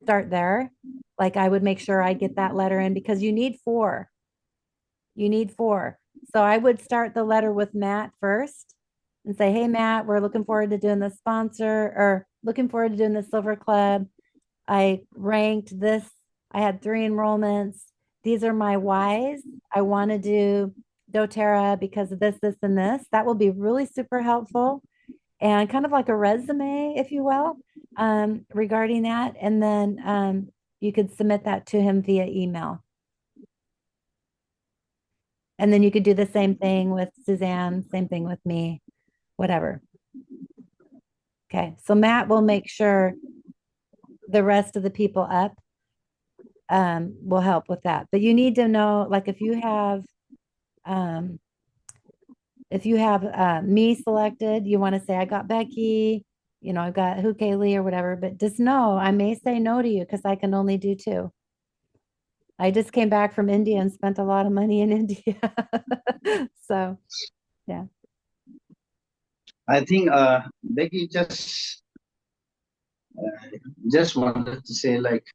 start there. Like I would make sure I get that letter in because you need four. You need four. So I would start the letter with Matt first and say, hey, Matt, we're looking forward to doing the sponsor or looking forward to doing the Silver Club. I ranked this. I had 3 enrollments. These are my whys. I want to do doTERRA because of this, this, and this. That will be really super helpful and kind of like a resume, if you will, regarding that. And then you could submit that to him via email. And then you could do the same thing with Suzanne, same thing with me, whatever. Okay, so Matt will make sure the rest of the people up will help with that. But you need to know, like if you have me selected, you want to say, I got Becky, you know, I've got Lee or whatever, but just know I may say no to you because I can only do 2. I just came back from India and spent a lot of money in India. So, yeah. I think Becky just wanted to say like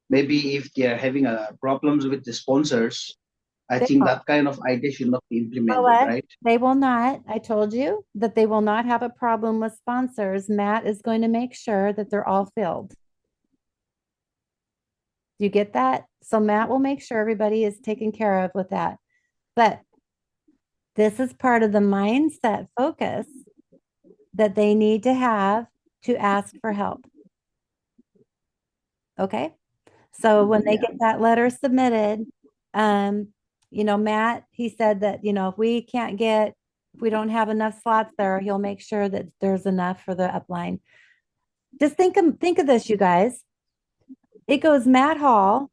maybe if they are having problems with the sponsors, I think that kind of idea should not be implemented, right? They will not. I told you that they will not have a problem with sponsors. Matt is going to make sure that they're all filled. Do you get that? So Matt will make sure everybody is taken care of with that. But this is part of the mindset focus that they need to have to ask for help. Okay? So when they Yeah. get that letter submitted, Matt, he said that, if we don't have enough slots there, he'll make sure that there's enough for the upline. Just think of this, you guys. It goes Matt Hall.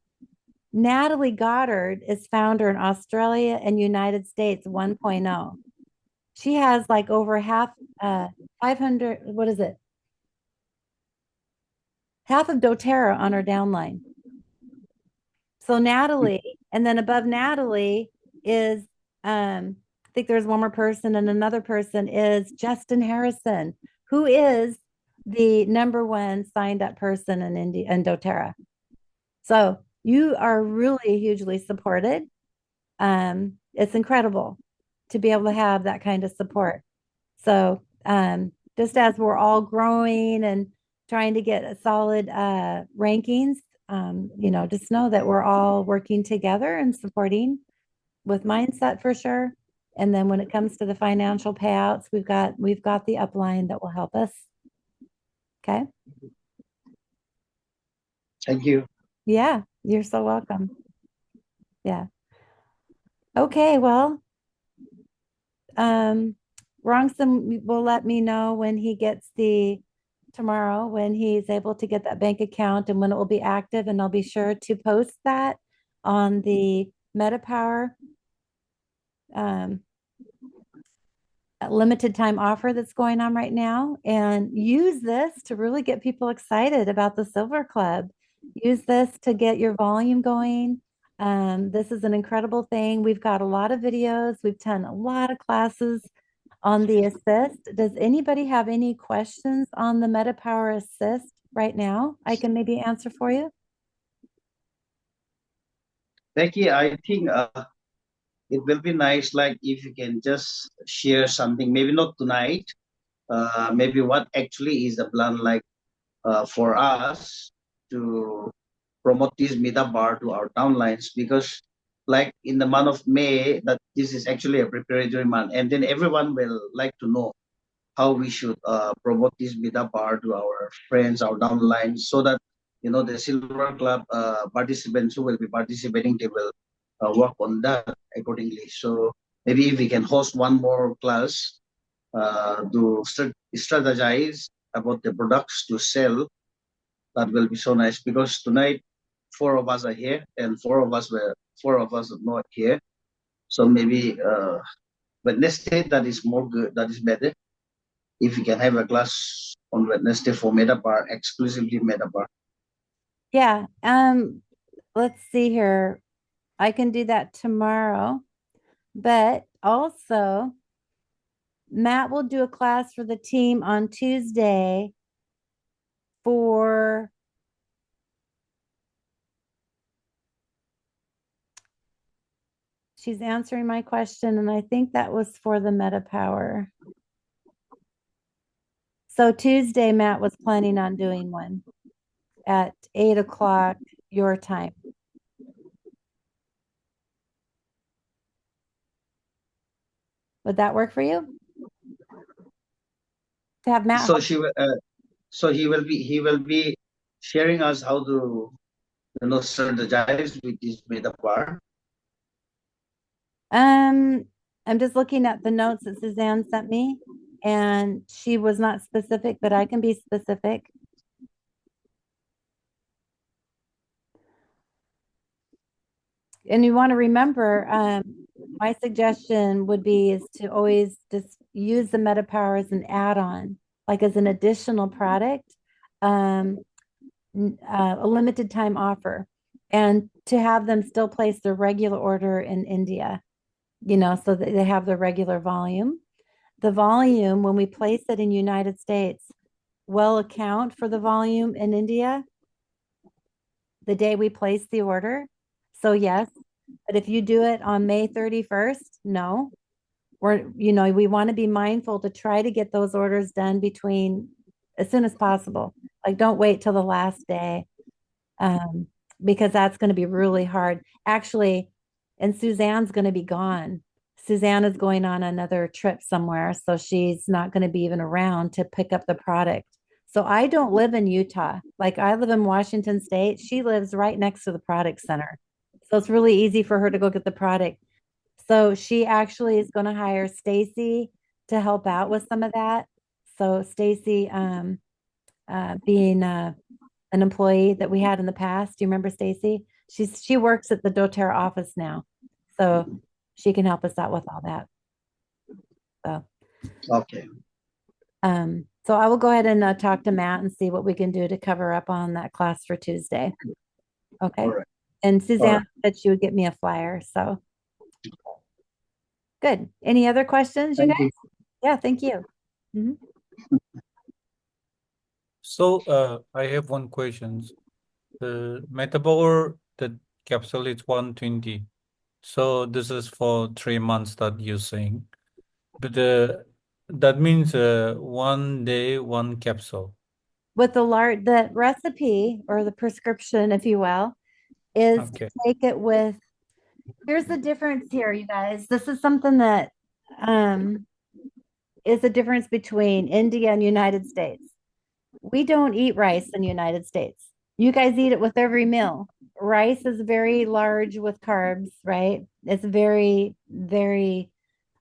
Natalie Goddard is founder in Australia and United States 1.0. She has like over 500, what is it? Half of doTERRA on her downline. So Natalie, and then above Natalie is, I think there's one more person, and another person is Justin Harrison, who is the number one signed up person in India and doTERRA. So you are really hugely supported. It's incredible to be able to have that kind of support. So just as we're all growing and trying to get a solid rankings, just know that we're all working together and supporting with mindset for sure. And then when it comes to the financial payouts, we've got the upline that will help us. Okay. Thank you. Yeah, you're so welcome. Yeah. Okay, well, Rongson will let me know when he gets tomorrow when he's able to get that bank account and when it will be active, and I'll be sure to post that on the MetaPower limited time offer that's going on right now, and use this to really get people excited about the Silver Club. Use this to get your volume going. This is an incredible thing. We've got a lot of videos. We've done a lot of classes on the assist. Does anybody have any questions on the MetaPower assist right now? I can maybe answer for you. Becky, I think it will be nice, like if you can just share something, maybe not tonight, maybe what actually is the plan like for us to promote this meetup bar to our downlines, because like in the month of May, that this is actually a preparatory month, and then everyone will like to know how we should promote this meetup bar to our friends, our downlines, so that the Silver Club participants who will be participating, they will work on that accordingly. So maybe if we can host one more class to strategize about the products to sell, that will be so nice, because tonight 4 of us are here and four of us are not here. So maybe Wednesday, that is more good, that is better. If we can have a class on Wednesday for MetaPar, exclusively MetaPar. Yeah. Let's see here. I can do that tomorrow, but also Matt will do a class for the team on Tuesday for she's answering my question, and I think that was for the MetaPower. So Tuesday, Matt was planning on doing one at 8 o'clock your time. Would that work for you? To have Matt? So he will be sharing us how to strategize with this MetaPar. I'm just looking at the notes that Suzanne sent me, and she was not specific, but I can be specific. And you want to remember, my suggestion would be is to always just use the MetaPower as an add-on, like as an additional product, a limited time offer, and to have them still place their regular order in India, so that they have the regular volume. The volume, when we place it in United States, will account for the volume in India the day we place the order. So yes, but if you do it on May 31st, no. We want to be mindful to try to get those orders done as soon as possible. Like, don't wait till the last day, because that's going to be really hard. Actually, and Suzanne's going to be gone. Suzanne is going on another trip somewhere, so she's not going to be even around to pick up the product. So I don't live in Utah. Like I live in Washington State. She lives right next to the product center. So it's really easy for her to go get the product. So she actually is going to hire Stacy to help out with some of that. So Stacy, being an employee that we had in the past, do you remember Stacy? She works at the doTERRA office now, so she can help us out with all that. So Okay. So I will go ahead and talk to Matt and see what we can do to cover up on that class for Tuesday. Okay. All right. And Suzanne right. said she would get me a flyer. So good. Any other questions, you Thank guys? you. Yeah, thank you. Mhm. So I have one question. The metabolic the capsule is 120. So this is for 3 months that you're saying. But that means 1 day, one capsule. With the recipe or the prescription, if you will, is to Okay. take it with, here's the difference here, you guys. This is something that is the difference between India and United States. We don't eat rice in the United States. You guys eat it with every meal. Rice is very large with carbs, right? It's very, very,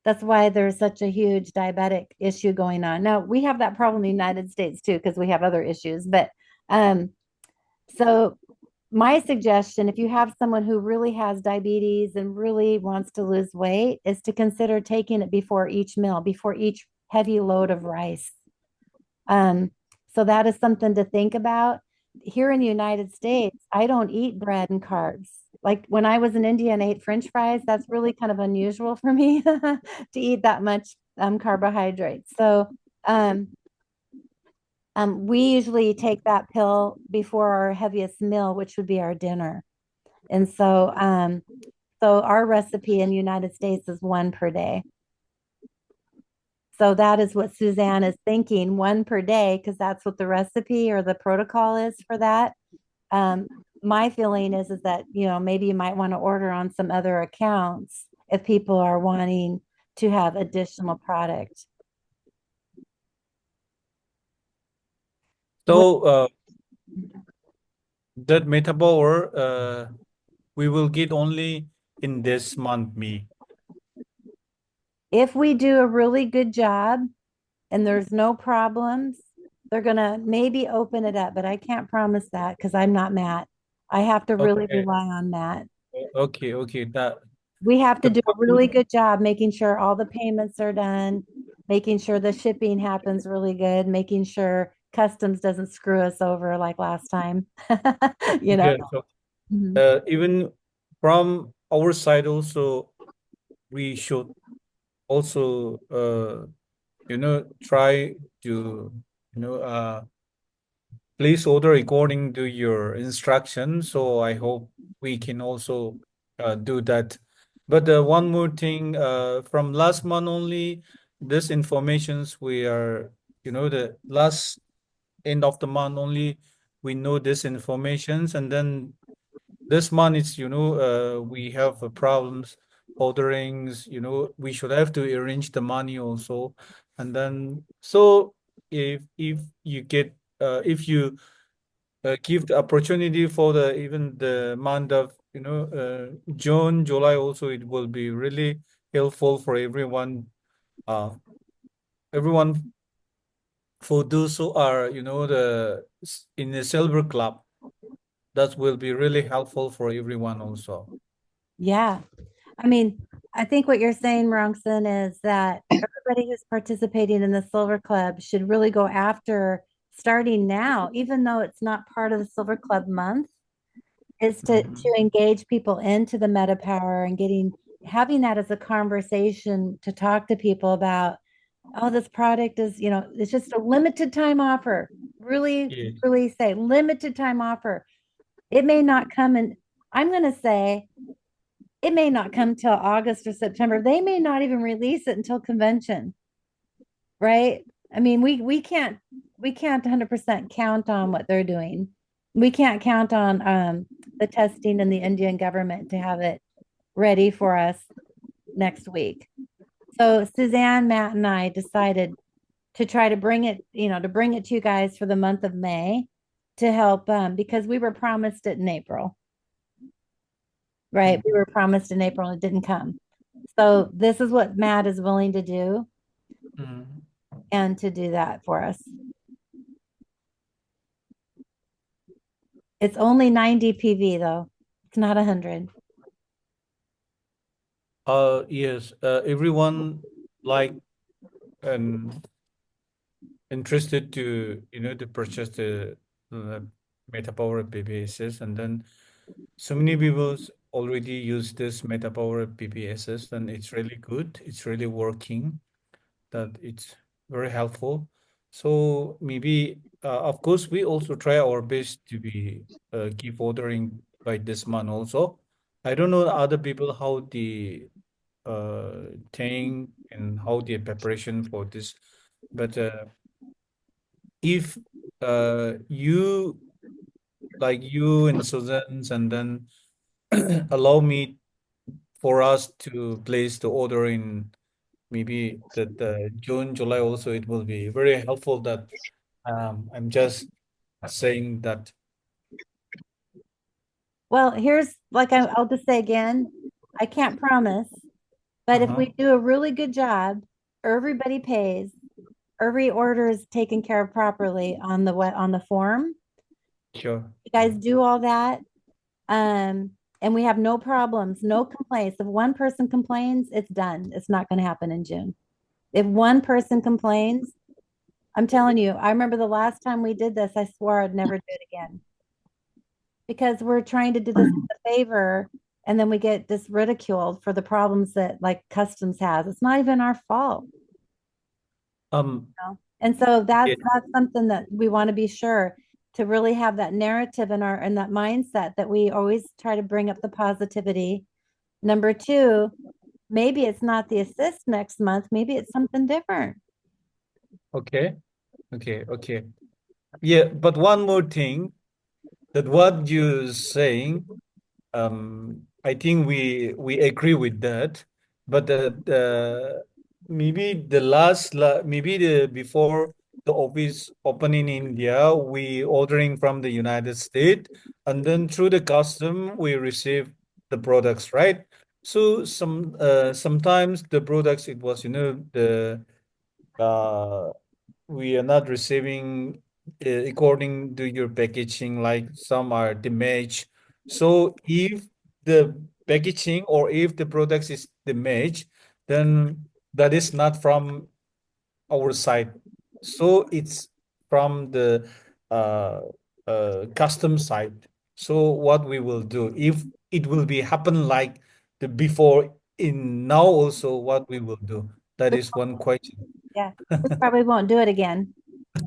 that's why there's such a huge diabetic issue going on. Now, we have that problem in the United States too, because we have other issues. But so my suggestion, if you have someone who really has diabetes and really wants to lose weight, is to consider taking it before each meal, before each heavy load of rice. So that is something to think about. Here in the United States, I don't eat bread and carbs. Like when I was in India and ate French fries, that's really kind of unusual for me to eat that much carbohydrate. So we usually take that pill before our heaviest meal, which would be our dinner. And so our recipe in the United States is one per day. So that is what Suzanne is thinking, one per day, because that's what the recipe or the protocol is for that. My feeling is that, maybe you might want to order on some other accounts if people are wanting to have additional product. So that metabolic we will get only in this month, me. If we do a really good job and there's no problems, they're going to maybe open it up, but I can't promise that because I'm not Matt. I have to really Okay. rely on Matt. Okay. That We have to the do a really good job making sure all the payments are done, making sure the shipping happens really good, making sure customs doesn't screw us over like last time. You know? yeah. So, Mhm. even from our side also, we should also try to place order according to your instructions. So I hope we can also do that. But one more thing, from last month only, this informations we are, the last end of the month only, we know this informations, and then this month it's we have problems orderings. We should have to arrange the money also, and then so if you get if you give the opportunity for the even the month of June, July also, it will be really helpful for everyone. Everyone for those who are in the silver club, that will be really helpful for everyone also. Yeah. I mean, I think what you're saying, Mrongson, is that everybody who's participating in the Silver Club should really go after starting now, even though it's not part of the Silver Club month, is to engage people into the meta power and having that as a conversation to talk to people about, oh, this product is, it's just a limited time offer. Really, Yes. really say limited time offer. It may not come in, I'm going to say it may not come till August or September. They may not even release it until convention, right? I mean, we can't 100% count on what they're doing. We can't count on the testing and the Indian government to have it ready for us next week. So Suzanne, Matt, and I decided to try to bring it, to bring it to you guys for the month of May to help because we were promised it in April. Right? We were promised in April and it didn't come. So this is what Matt is willing to do and to do that for us. It's only 90 PV though. It's not 100. Yes, everyone like interested to to purchase the MetaPower PPSs, and then so many people already use this MetaPower PPSs, and it's really good. It's really working. That it's very helpful. So maybe, of course, we also try our best to be keep ordering by this month also. I don't know other people how the thing and how the preparation for this, but if you like you and Susan, and then allow me for us to place the order in maybe the June, July also, it will be very helpful that I'm just saying that. Well, here's like I'll just say again, I can't promise, but if we do a really good job, everybody pays, every order is taken care of properly on the form. Sure. You guys do all that. And we have no problems, no complaints. If one person complains, it's done. It's not going to happen in June. If one person complains, I'm telling you, I remember the last time we did this, I swore I'd never do it again. Because we're trying to do this as a favor, and then we get just ridiculed for the problems that like customs has. It's not even our fault. And so that's something that we want to be sure to really have that narrative in that mindset that we always try to bring up the positivity. Number two, maybe it's not the assist next month, maybe it's something different. Okay. Yeah, but one more thing, that what you're saying, I think we agree with that, but maybe maybe the before the office open in India, we ordering from the United States, and then through the custom we receive the products, right? So sometimes the products, it was the we are not receiving according to your packaging, like some are damaged. So if the packaging or if the product is damaged, then that is not from our side. So it's from the uh, custom side. So what we will do, if it will be happen like the before, in now also, what we will do? That is one question. Yeah, we probably won't do it again.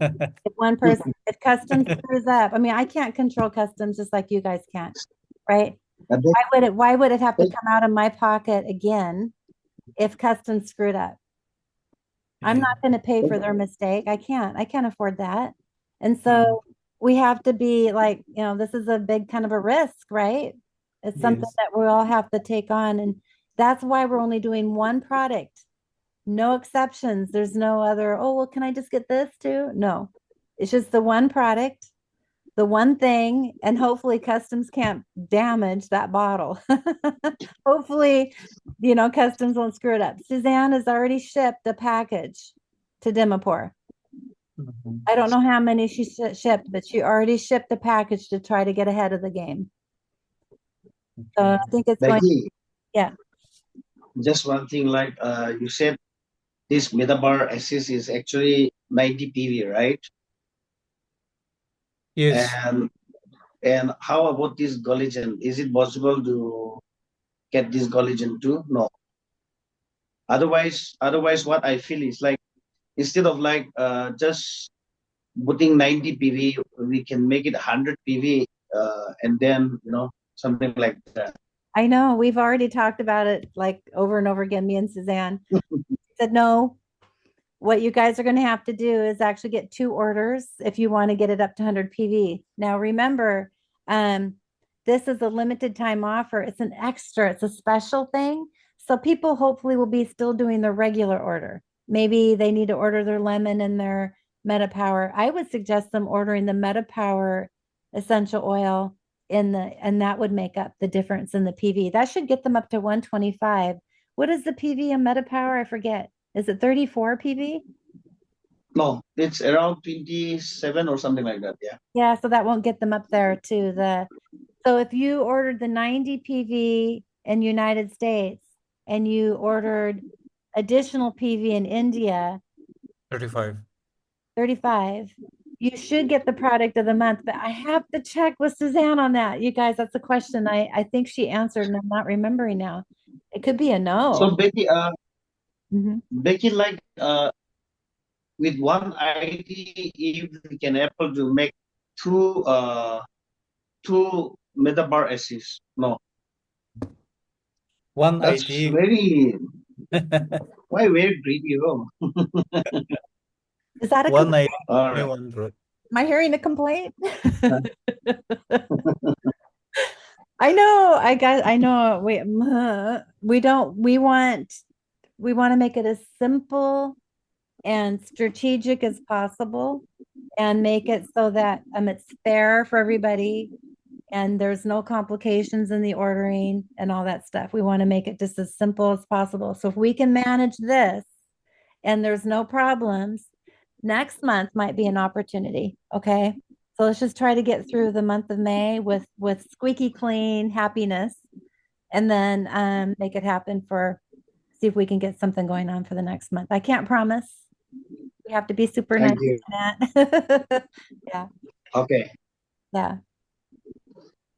If one person, if customs screws up, I mean, I can't control customs just like you guys can't, right? Why would it have to come out of my pocket again if customs screwed up? I'm not going to pay for their mistake. I can't afford that. And so we have to be like, this is a big kind of a risk, right? It's something that we all have to take on. And that's why we're only doing one product. No exceptions. There's no other, oh, well, can I just get this too? No, it's just the one product, the one thing, and hopefully customs can't damage that bottle. Hopefully, customs won't screw it up. Suzanne has already shipped a package to Dimapur. I don't know how many she shipped, but she already shipped a package to try to get ahead of the game. So I think it's Becky, going, yeah. Just one thing, like you said, this metabar assist is actually 90 PV, right? Yes. And how about this collagen? Is it possible to get this collagen too? No. Otherwise, what I feel is like, instead of like just putting 90 PV, we can make it 100 PV, and then something like that. I know we've already talked about it like over and over again, me and Suzanne. Said no. What you guys are going to have to do is actually get 2 orders if you want to get it up to 100 PV. Now remember, this is a limited time offer. It's an extra. It's a special thing. So people hopefully will be still doing the regular order. maybe they need to order their lemon and their MetaPower. I would suggest them ordering the MetaPower essential oil and that would make up the difference in the PV. That should get them up to 125. What is the PV in MetaPower? I forget. Is it 34 PV? No, it's around 27 or something like that. Yeah. Yeah, so that won't get them up there to so if you ordered the 90 PV in United States and you ordered additional PV in India, 35. 35, you should get the product of the month. But I have to check with Suzanne on that. You guys, that's a question I think she answered and I'm not remembering now. It could be a So no. Becky, Mhm. Becky, like with one ID, if we can able to make two metabar assists. No, One that's ID. why very greedy, oh. Is that a One complaint? ID, All only right. one road. Am I hearing a complaint? I know, I know. We want to make it as simple and strategic as possible and make it so that it's fair for everybody and there's no complications in the ordering and all that stuff. We want to make it just as simple as possible. So if we can manage this and there's no problems, next month might be an opportunity. Okay. So let's just try to get through the month of May with squeaky clean happiness and then make it happen see if we can get something going on for the next month. I can't promise. We have to be super nice Thank you. on that. Yeah. Okay. Yeah.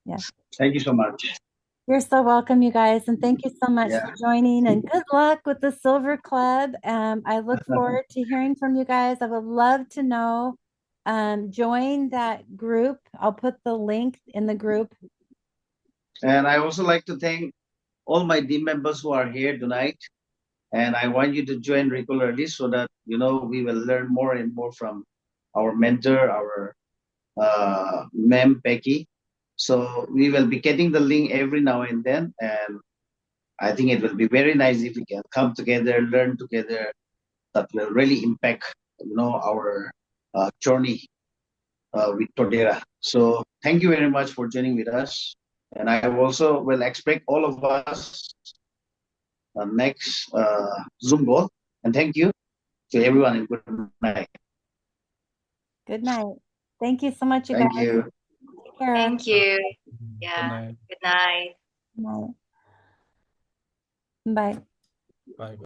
Yeah. Thank you so much. You're so welcome, you guys. And thank you so much Yeah. for joining and good luck with the Silver Club. I look forward to hearing from you guys. I would love to know. Join that group. I'll put the link in the group. And I also like to thank all my team members who are here tonight. And I want you to join regularly so that, we will learn more and more from our mentor, our ma'am Becky. So we will be getting the link every now and then. And I think it will be very nice if we can come together, learn together. That will really impact, our journey with doTERRA. So thank you very much for joining with us. And I also will expect all of us next Zoom call. And thank you to everyone and good night. Good night. Thank you so much, you Thank guys. you. Take care. Thank you. Good Yeah. night. Good night. Good night. Bye. Bye.